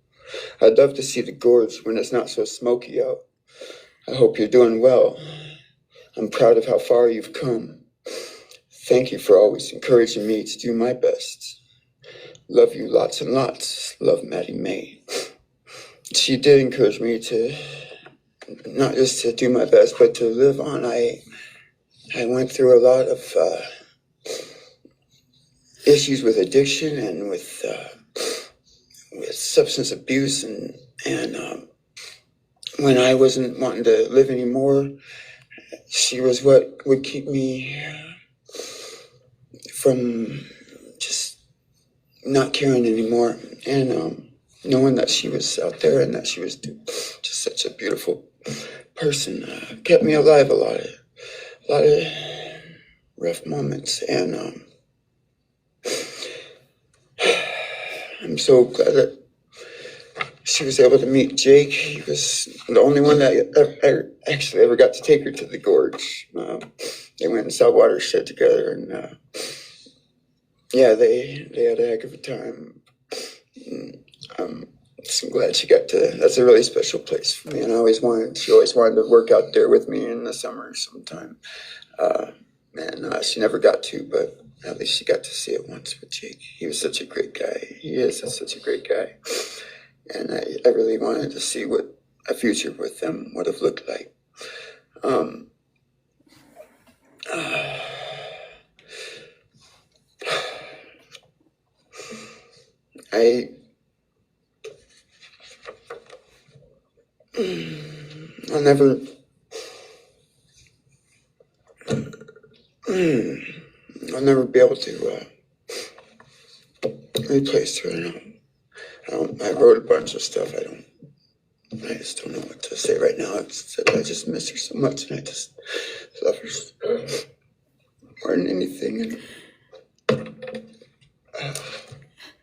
I'd love to see the gorge when it's not so smoky out. I hope you're doing well. I'm proud of how far you've come. Thank you for always encouraging me to do my best. Love you lots and lots. Love, Maddie May." She did encourage me to not just to do my best, but to live on. I went through a lot of issues with addiction and with substance abuse, and when I wasn't wanting to live anymore, she was what would keep me from just not caring anymore, and knowing that she was out there and that she was just such a beautiful person kept me alive a lot of rough moments, and I'm so glad that she was able to meet Jake. He was the only one that actually ever got to take her to the gorge. They went and saw Watershed together, and they had a heck of a time. So I'm glad she got to. That's a really special place for me, and she always wanted to work out there with me in the summer sometime. She never got to, but at least she got to see it once with Jake. He was such a great guy. He is such a great guy. And I really wanted to see what a future with them would have looked like. I'll never be able to replace her. I wrote a bunch of stuff. I just don't know what to say right now. I just miss her so much, and I just love her more than anything. And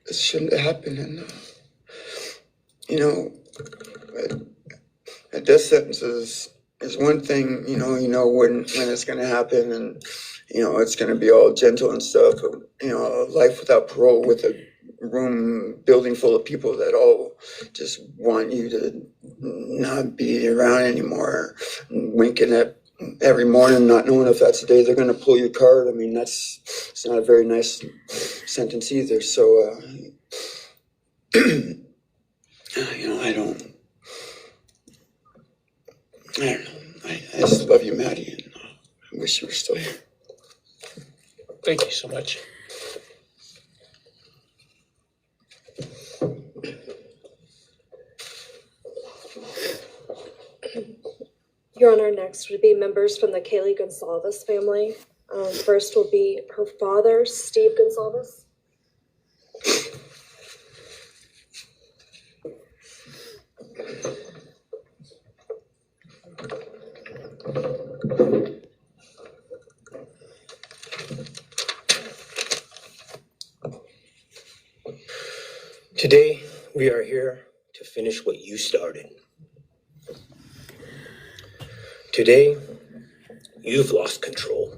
this shouldn't have happened. And a death sentence is one thing. You know when it's going to happen, and it's going to be all gentle and stuff. But, life without parole with a building full of people that all just want you to not be around anymore, winking at every morning, not knowing if that's the day they're going to pull your card. I mean, it's not a very nice sentence either. So, I don't know. I just love you, Maddie, and I wish you were still here.
Thank you so much.
Your Honor, next would be members from the Kaylee Gonsalves family. First will be her father, Steve Gonsalves.
Today, we are here to finish what you started. Today, you've lost control.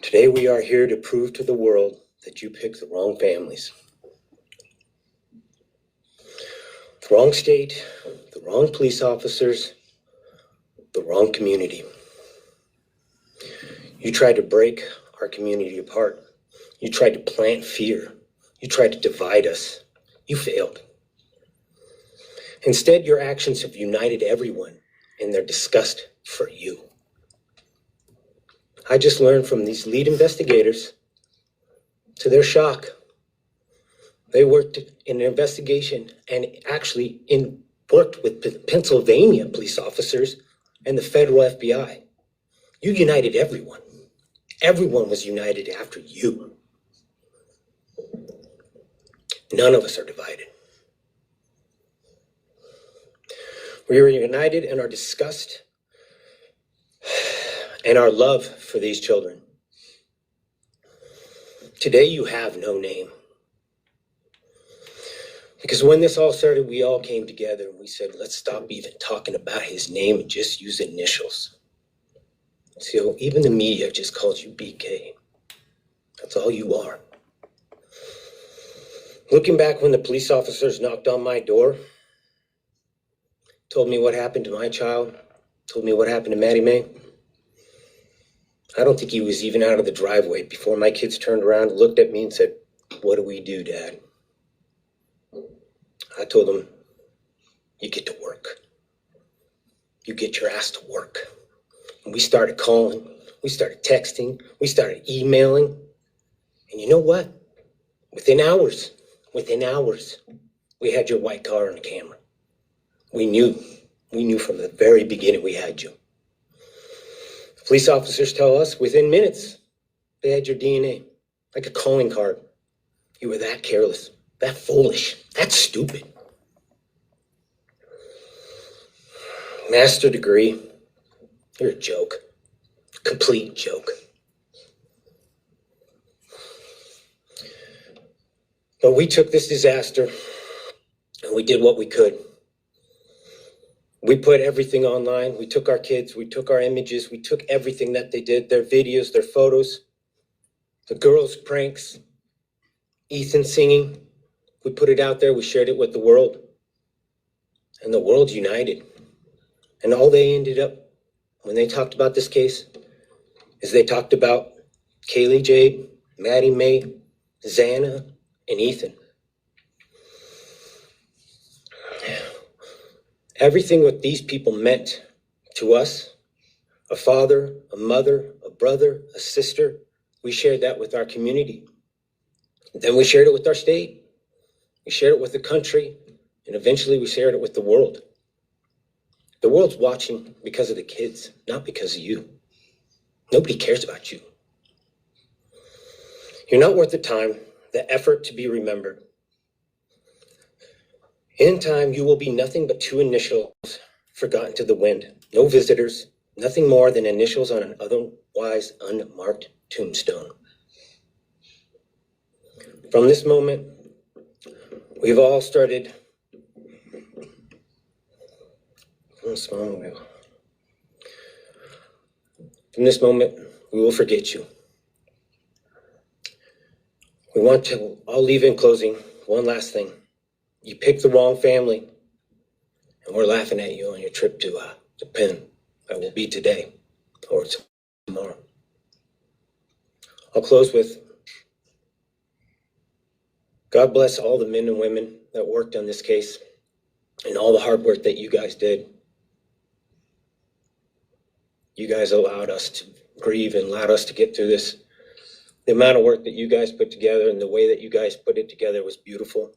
Today, we are here to prove to the world that you picked the wrong families. The wrong state, the wrong police officers, the wrong community. You tried to break our community apart. You tried to plant fear. You tried to divide us. You failed. Instead, your actions have united everyone in their disgust for you. I just learned from these lead investigators, to their shock, they worked in an investigation and actually worked with Pennsylvania police officers and the federal FBI. You united everyone. Everyone was united after you. None of us are divided. We are united in our disgust and our love for these children. Today you have no name. Because when this all started, we all came together and we said, let's stop even talking about his name and just use initials. So even the media just calls you BK. That's all you are. Looking back when the police officers knocked on my door, told me what happened to my child, told me what happened to Maddie Mae, I don't think he was even out of the driveway before my kids turned around, looked at me and said, what do we do, Dad? I told them, you get to work. You get your ass to work. And we started calling, we started texting, we started emailing. And you know what? Within hours, we had your white car on the camera. We knew from the very beginning we had you. Police officers tell us within minutes they had your DNA, like a calling card. You were that careless, that foolish, that stupid. Master degree, you're a joke, complete joke. But we took this disaster and we did what we could. We put everything online. We took our kids, we took our images, we took everything that they did, their videos, their photos, the girls' pranks, Ethan singing. We put it out there, we shared it with the world. And the world united. And all they ended up, when they talked about this case, is they talked about Kaylee Jade, Maddie Mae, Xana, and Ethan. Everything what these people meant to us, a father, a mother, a brother, a sister, we shared that with our community. Then we shared it with our state. We shared it with the country. And eventually we shared it with the world. The world's watching because of the kids, not because of you. Nobody cares about you. You're not worth the time, the effort to be remembered. In time, you will be nothing but two initials forgotten to the wind. No visitors, nothing more than initials on an otherwise unmarked tombstone. From this moment, we've all started. From this moment, we will forget you. We want to, I'll leave in closing one last thing. You picked the wrong family, and we're laughing at you on your trip to Penn. That will be today or tomorrow. I'll close with, God bless all the men and women that worked on this case and all the hard work that you guys did. You guys allowed us to grieve and allowed us to get through this. The amount of work that you guys put together and the way that you guys put it together was beautiful.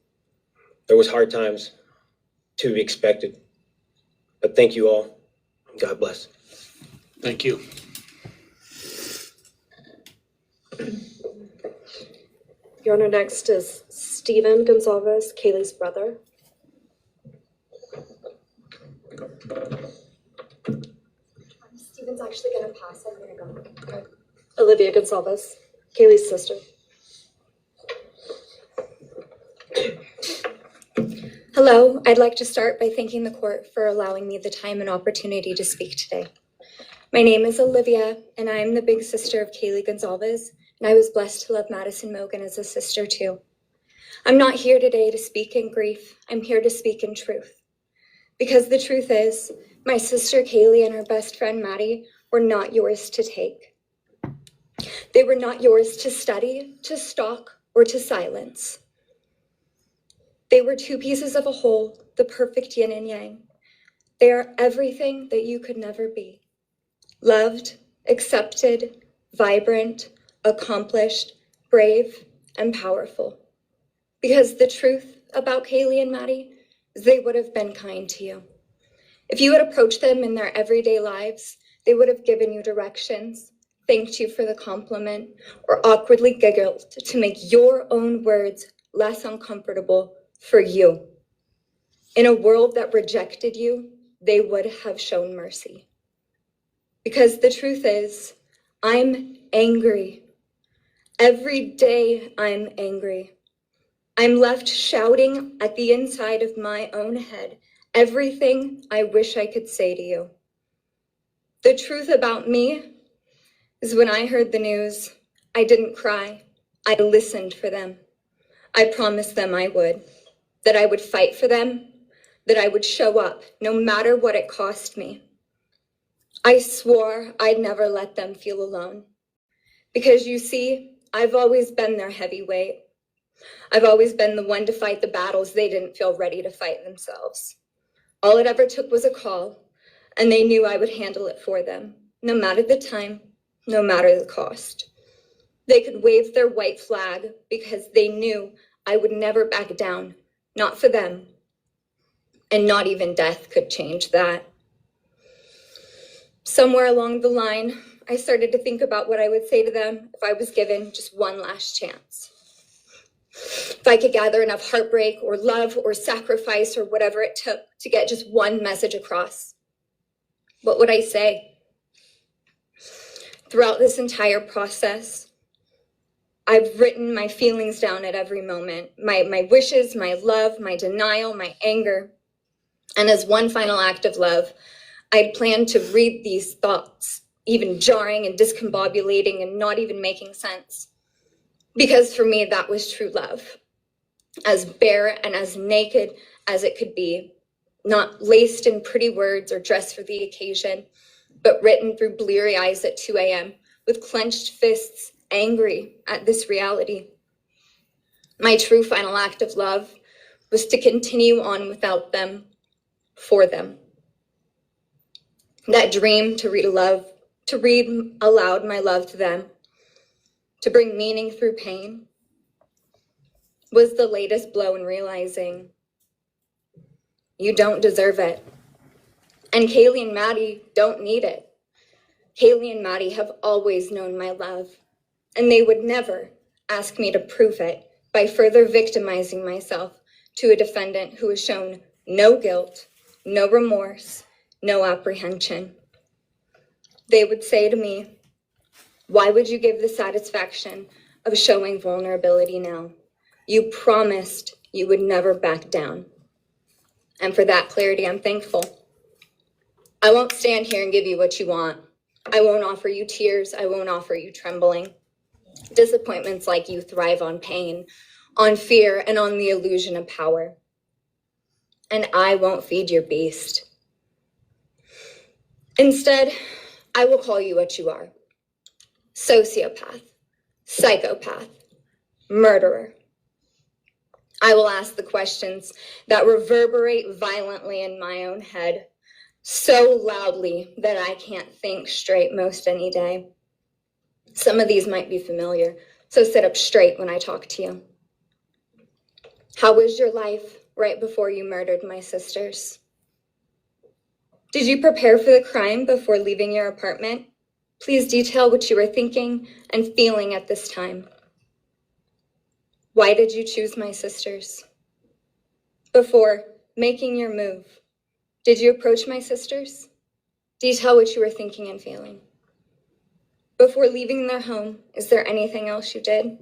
There was hard times to be expected, but thank you all. God bless.
Thank you.
Your Honor, next is Stephen Gonzalez, Kaylee's brother.
Stephen's actually gonna pass. I'm gonna go.
Olivia Gonzalez, Kaylee's sister.
Hello, I'd like to start by thanking the court for allowing me the time and opportunity to speak today. My name is Olivia, and I am the big sister of Kaylee Gonzalez, and I was blessed to love Madison Mogan as a sister too. I'm not here today to speak in grief, I'm here to speak in truth. Because the truth is, my sister Kaylee and her best friend Maddie were not yours to take. They were not yours to study, to stalk, or to silence. They were two pieces of a whole, the perfect yin and yang. They are everything that you could never be. Loved, accepted, vibrant, accomplished, brave, and powerful. Because the truth about Kaylee and Maddie is they would have been kind to you. If you had approached them in their everyday lives, they would have given you directions, thanked you for the compliment, or awkwardly giggled to make your own words less uncomfortable for you. In a world that rejected you, they would have shown mercy. Because the truth is, I'm angry. Every day I'm angry. I'm left shouting at the inside of my own head everything I wish I could say to you. The truth about me is when I heard the news, I didn't cry. I listened for them. I promised them I would, that I would fight for them, that I would show up no matter what it cost me. I swore I'd never let them feel alone. Because you see, I've always been their heavyweight. I've always been the one to fight the battles they didn't feel ready to fight themselves. All it ever took was a call, and they knew I would handle it for them, no matter the time, no matter the cost. They could wave their white flag because they knew I would never back down, not for them, and not even death could change that. Somewhere along the line, I started to think about what I would say to them if I was given just one last chance. If I could gather enough heartbreak or love or sacrifice or whatever it took to get just one message across, what would I say? Throughout this entire process, I've written my feelings down at every moment, my wishes, my love, my denial, my anger. And as one final act of love, I'd planned to read these thoughts, even jarring and discombobulating and not even making sense. Because for me, that was true love. As bare and as naked as it could be, not laced in pretty words or dressed for the occasion, but written through bleary eyes at 2 a.m. with clenched fists, angry at this reality. My true final act of love was to continue on without them, for them. That dream to read aloud my love to them, to bring meaning through pain, was the latest blow in realizing you don't deserve it. And Kaylee and Maddie don't need it. Kaylee and Maddie have always known my love, and they would never ask me to prove it by further victimizing myself to a defendant who has shown no guilt, no remorse, no apprehension. They would say to me, why would you give the satisfaction of showing vulnerability now? You promised you would never back down. And for that clarity, I'm thankful. I won't stand here and give you what you want. I won't offer you tears. I won't offer you trembling. Disappointments like you thrive on pain, on fear, and on the illusion of power. And I won't feed your beast. Instead, I will call you what you are. Sociopath, psychopath, murderer. I will ask the questions that reverberate violently in my own head, so loudly that I can't think straight most any day. Some of these might be familiar, so sit up straight when I talk to you. How was your life right before you murdered my sisters? Did you prepare for the crime before leaving your apartment? Please detail what you were thinking and feeling at this time. Why did you choose my sisters? Before making your move, did you approach my sisters? Detail what you were thinking and feeling. Before leaving their home, is there anything else you did?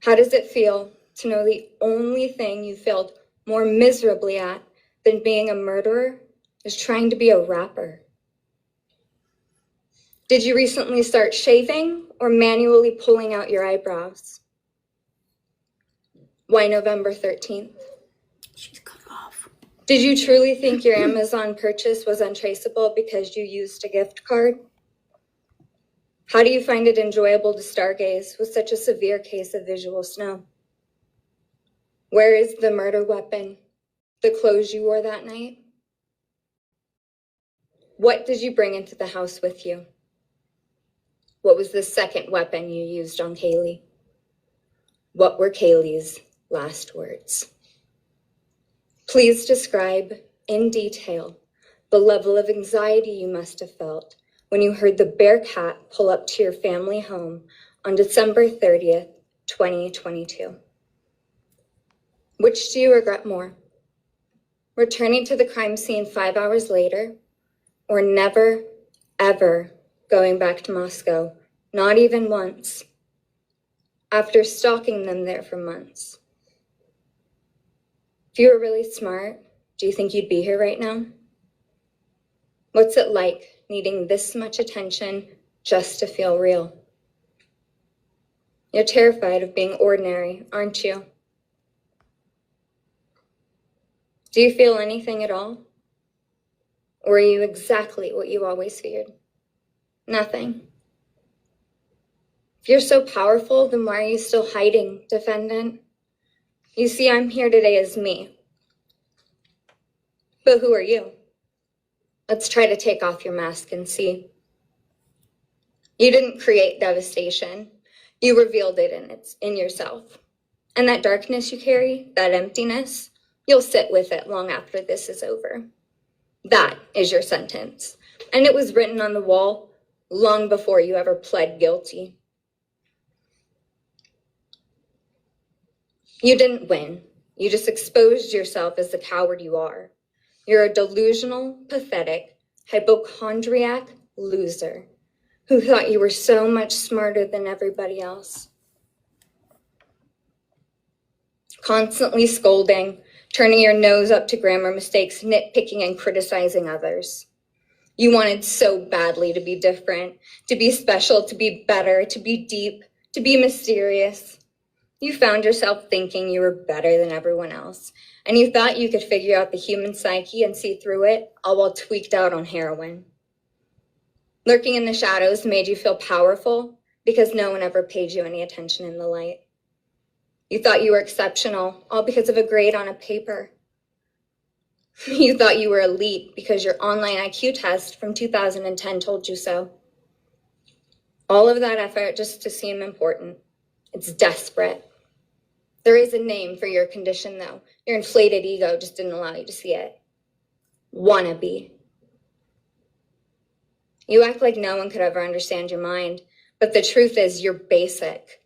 How does it feel to know the only thing you felt more miserably at than being a murderer is trying to be a rapper. Did you recently start shaving or manually pulling out your eyebrows? Why November 13th?
She's cut off.
Did you truly think your Amazon purchase was untraceable because you used a gift card? How do you find it enjoyable to stargaze with such a severe case of visual snow? Where is the murder weapon? The clothes you wore that night? What did you bring into the house with you? What was the second weapon you used on Kaylee? What were Kaylee's last words? Please describe in detail the level of anxiety you must have felt when you heard the Bearcat pull up to your family home on December 30th, 2022. Which do you regret more? Returning to the crime scene 5 hours later, or never, ever going back to Moscow, not even once, after stalking them there for months? If you were really smart, do you think you'd be here right now? What's it like needing this much attention just to feel real? You're terrified of being ordinary, aren't you? Do you feel anything at all? Or are you exactly what you always feared? Nothing. If you're so powerful, then why are you still hiding, defendant? You see, I'm here today as me. But who are you? Let's try to take off your mask and see. You didn't create devastation. You revealed it in yourself. And that darkness you carry, that emptiness, you'll sit with it long after this is over. That is your sentence. And it was written on the wall long before you ever pled guilty. You didn't win. You just exposed yourself as the coward you are. You're a delusional, pathetic, hypochondriac loser who thought you were so much smarter than everybody else. Constantly scolding, turning your nose up to grammar mistakes, nitpicking and criticizing others. You wanted so badly to be different, to be special, to be better, to be deep, to be mysterious. You found yourself thinking you were better than everyone else, and you thought you could figure out the human psyche and see through it, all while tweaked out on heroin. Lurking in the shadows made you feel powerful because no one ever paid you any attention in the light. You thought you were exceptional, all because of a grade on a paper. You thought you were elite because your online IQ test from 2010 told you so. All of that effort just to seem important. It's desperate. There is a name for your condition, though. Your inflated ego just didn't allow you to see it. Wannabe. You act like no one could ever understand your mind, but the truth is you're basic.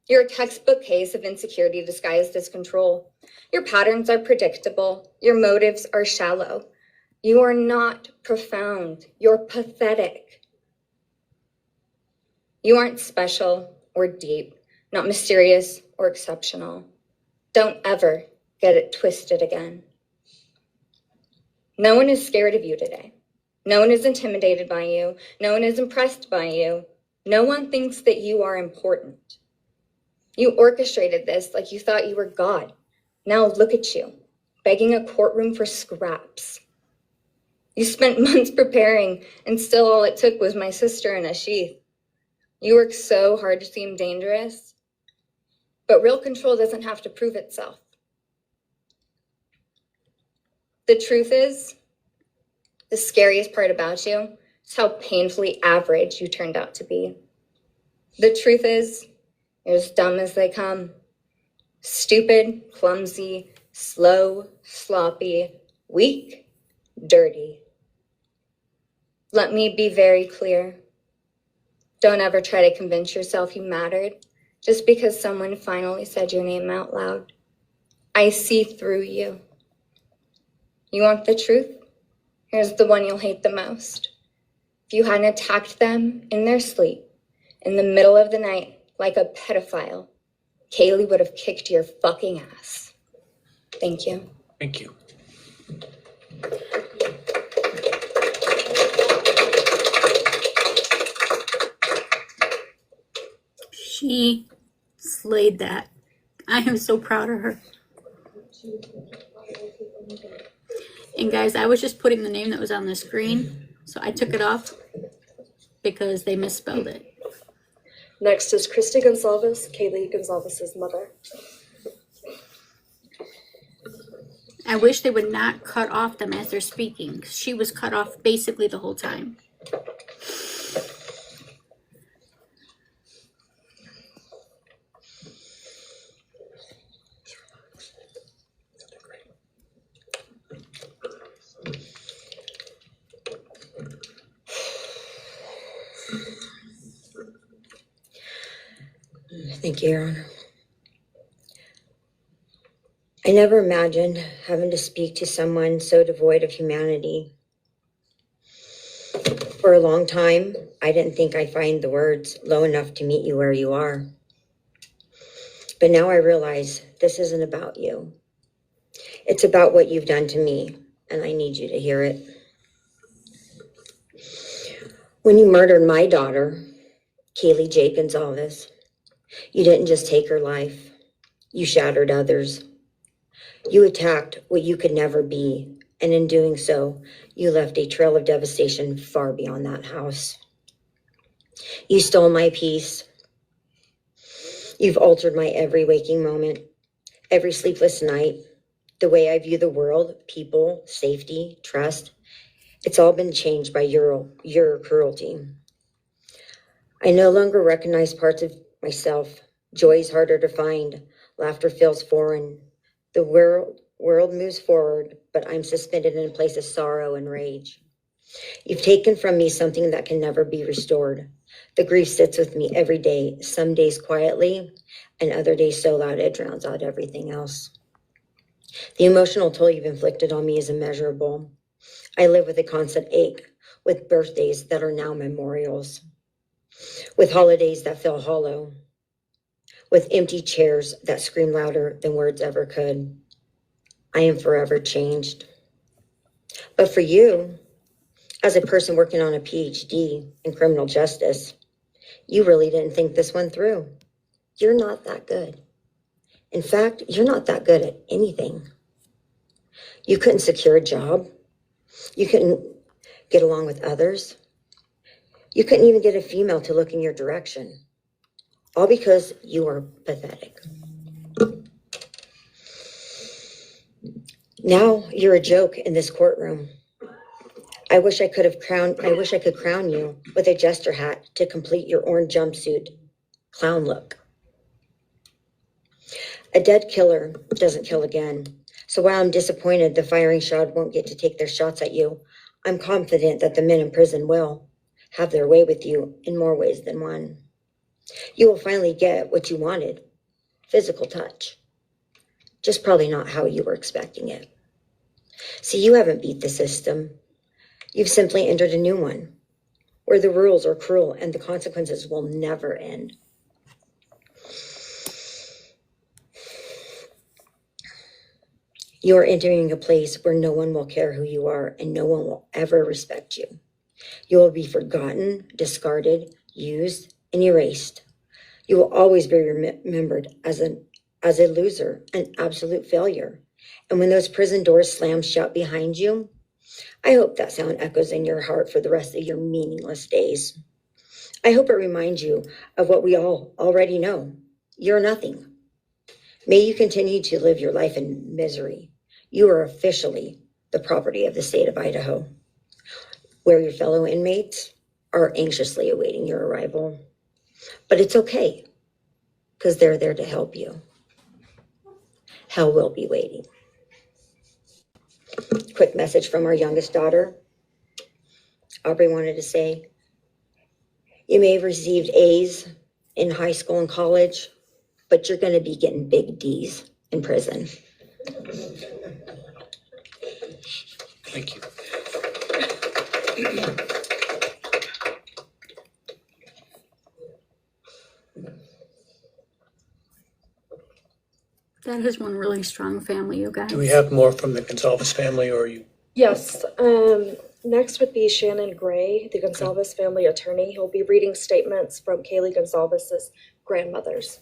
You're a textbook case of insecurity disguised as control. Your patterns are predictable. Your motives are shallow. You are not profound. You're pathetic. You aren't special or deep, not mysterious or exceptional. Don't ever get it twisted again. No one is scared of you today. No one is intimidated by you. No one is impressed by you. No one thinks that you are important. You orchestrated this like you thought you were God. Now look at you, begging a courtroom for scraps. You spent months preparing, and still all it took was my sister in a sheath. You worked so hard to seem dangerous, but real control doesn't have to prove itself. The truth is, the scariest part about you is how painfully average you turned out to be. The truth is, you're as dumb as they come. Stupid, clumsy, slow, sloppy, weak, dirty. Let me be very clear. Don't ever try to convince yourself you mattered just because someone finally said your name out loud. I see through you. You want the truth? Here's the one you'll hate the most. If you hadn't attacked them in their sleep, in the middle of the night, like a pedophile, Kaylee would have kicked your fucking ass. Thank you.
Thank you.
She slayed that. I am so proud of her. And guys, I was just putting the name that was on the screen, so I took it off because they misspelled it.
Next is Christy Gonzalez, Kaylee Gonzalez's mother.
I wish they would not cut off them as they're speaking. She was cut off basically the whole time.
Thank you, Your Honor. I never imagined having to speak to someone so devoid of humanity. For a long time, I didn't think I'd find the words low enough to meet you where you are. But now I realize this isn't about you. It's about what you've done to me, and I need you to hear it. When you murdered my daughter, Kaylee J. Gonzalez, you didn't just take her life, you shattered others. You attacked what you could never be, and in doing so, you left a trail of devastation far beyond that house. You stole my peace. You've altered my every waking moment, every sleepless night, the way I view the world, people, safety, trust. It's all been changed by your cruelty. I no longer recognize parts of myself. Joy is harder to find. Laughter feels foreign. The world moves forward, but I'm suspended in a place of sorrow and rage. You've taken from me something that can never be restored. The grief sits with me every day, some days quietly, and other days so loud it drowns out everything else. The emotional toll you've inflicted on me is immeasurable. I live with a constant ache, with birthdays that are now memorials, with holidays that feel hollow, with empty chairs that scream louder than words ever could. I am forever changed. But for you, as a person working on a PhD in criminal justice, you really didn't think this one through. You're not that good. In fact, you're not that good at anything. You couldn't secure a job. You couldn't get along with others. You couldn't even get a female to look in your direction. All because you are pathetic. Now you're a joke in this courtroom. I wish I could crown you with a jester hat to complete your orange jumpsuit clown look. A dead killer doesn't kill again. So while I'm disappointed the firing squad won't get to take their shots at you, I'm confident that the men in prison will have their way with you in more ways than one. You will finally get what you wanted, physical touch. Just probably not how you were expecting it. See, you haven't beat the system. You've simply entered a new one, where the rules are cruel and the consequences will never end. You are entering a place where no one will care who you are and no one will ever respect you. You will be forgotten, discarded, used, and erased. You will always be remembered as a loser, an absolute failure. And when those prison doors slam shut behind you, I hope that sound echoes in your heart for the rest of your meaningless days. I hope it reminds you of what we all already know. You're nothing. May you continue to live your life in misery. You are officially the property of the state of Idaho, where your fellow inmates are anxiously awaiting your arrival. But it's okay, because they're there to help you. Hell will be waiting. Quick message from our youngest daughter. Aubrey wanted to say, you may have received A's in high school and college, but you're going to be getting big D's in prison.
Thank you.
That is one really strong family, you guys.
Do we have more from the Gonzalez family, or are you?
Yes, next would be Shannon Gray, the Gonzalez family attorney. He'll be reading statements from Kaylee Gonzalez's grandmothers.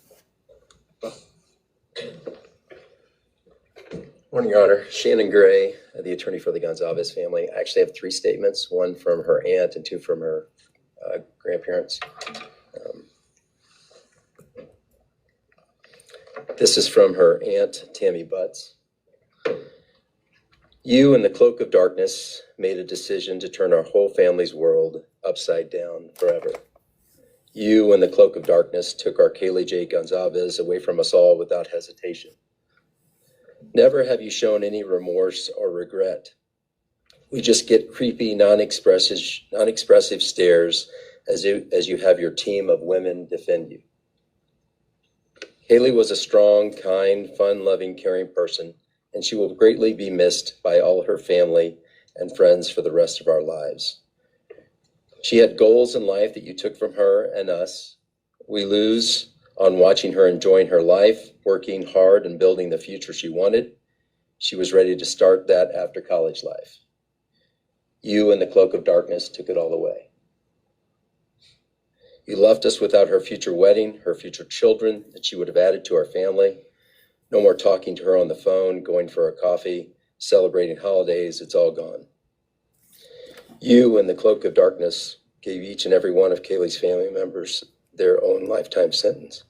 Morning, Your Honor. Shannon Gray, the attorney for the Gonzalez family. I actually have 3 statements, one from her aunt and 2 from her grandparents. This is from her aunt, Tammy Butts. You, in the cloak of darkness, made a decision to turn our whole family's world upside down forever. You, in the cloak of darkness, took our Kaylee J. Gonzalez away from us all without hesitation. Never have you shown any remorse or regret. We just get creepy, non-expressive stares as you have your team of women defend you. Kaylee was a strong, kind, fun-loving, caring person, and she will greatly be missed by all her family and friends for the rest of our lives. She had goals in life that you took from her and us. We lose on watching her enjoying her life, working hard and building the future she wanted. She was ready to start that after college life. You, in the cloak of darkness, took it all away. You left us without her future wedding, her future children that she would have added to our family. No more talking to her on the phone, going for a coffee, celebrating holidays. It's all gone. You, in the cloak of darkness, gave each and every one of Kaylee's family members their own lifetime sentence.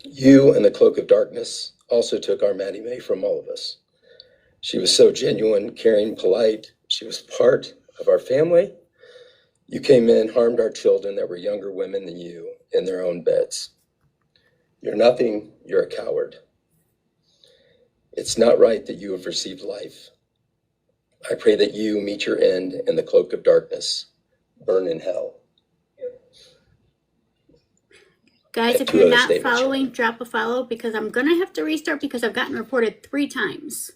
You, in the cloak of darkness, also took our Maddie Mae from all of us. She was so genuine, caring, polite. She was part of our family. You came in, harmed our children that were younger women than you in their own beds. You're nothing, you're a coward. It's not right that you have received life. I pray that you meet your end in the cloak of darkness, burn in hell.
Guys,
And
if
2
you're
other
not
statements, Your
following,
Honor.
drop a follow because I'm going to have to restart because I've gotten reported 3 times.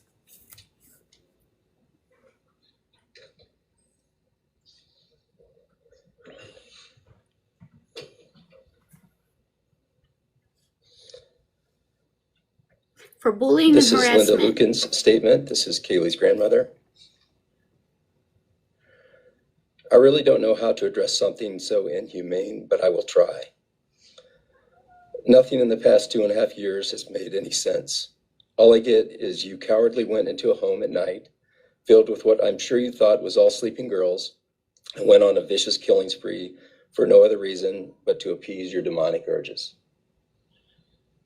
For bullying
This
and
is
harassment.
Linda Lucan's statement. This is Kaylee's grandmother. I really don't know how to address something so inhumane, but I will try. Nothing in the past 2.5 years has made any sense. All I get is you cowardly went into a home at night, filled with what I'm sure you thought was all sleeping girls, and went on a vicious killing spree for no other reason but to appease your demonic urges.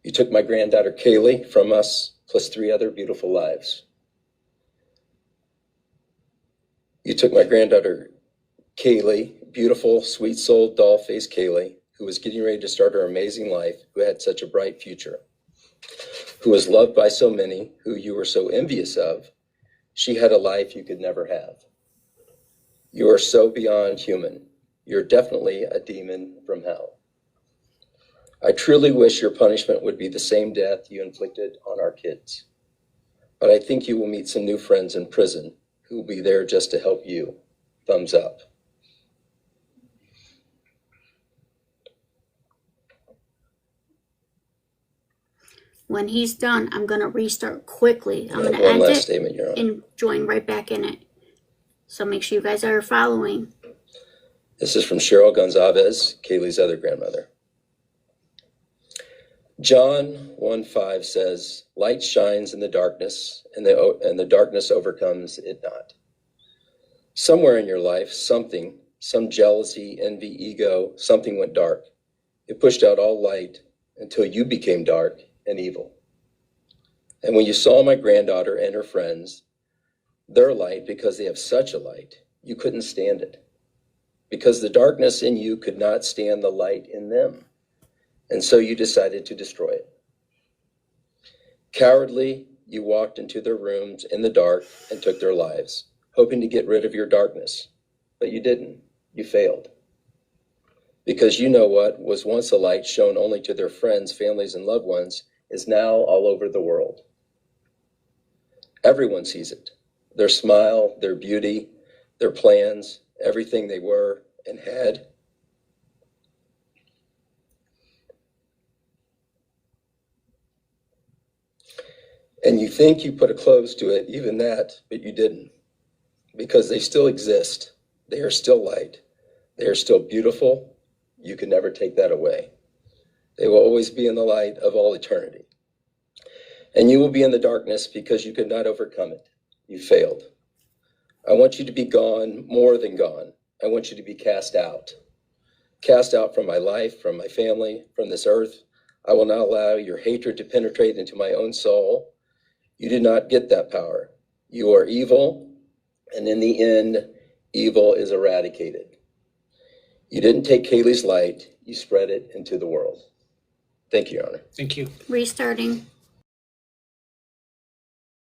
You took my granddaughter Kaylee from us, plus 3 other beautiful lives. You took my granddaughter Kaylee, beautiful, sweet-souled, doll-faced Kaylee, who was getting ready to start her amazing life, who had such a bright future, who was loved by so many, who you were so envious of. She had a life you could never have. You are so beyond human. You're definitely a demon from hell. I truly wish your punishment would be the same death you inflicted on our kids. But I think you will meet some new friends in prison who will be there just to help you. Thumbs up.
When he's done, I'm going to restart quickly. I'm
I have
going to
one
end
last
it
statement, Your Honor.
and join right back in it. So make sure you guys are following.
This is from Cheryl Gonzalez, Kaylee's other grandmother. John 1:5 says, light shines in the darkness, and the darkness overcomes it not. Somewhere in your life, some jealousy, envy, ego, something went dark. It pushed out all light until you became dark and evil. And when you saw my granddaughter and her friends, their light, because they have such a light, you couldn't stand it. Because the darkness in you could not stand the light in them. And so you decided to destroy it. Cowardly, you walked into their rooms in the dark and took their lives, hoping to get rid of your darkness. But you didn't. You failed. Because you know what was once a light shown only to their friends, families, and loved ones is now all over the world. Everyone sees it. Their smile, their beauty, their plans, everything they were and had. And you think you put a close to it, even that, but you didn't, because they still exist. They are still light. They are still beautiful. You can never take that away. They will always be in the light of all eternity. And you will be in the darkness because you could not overcome it. You failed. I want you to be gone, more than gone. I want you to be cast out. Cast out from my life, from my family, from this earth. I will not allow your hatred to penetrate into my own soul. You did not get that power. You are evil, and in the end, evil is eradicated. You didn't take Kaylee's light, you spread it into the world. Thank you, Your Honor.
Thank you.
Restarting.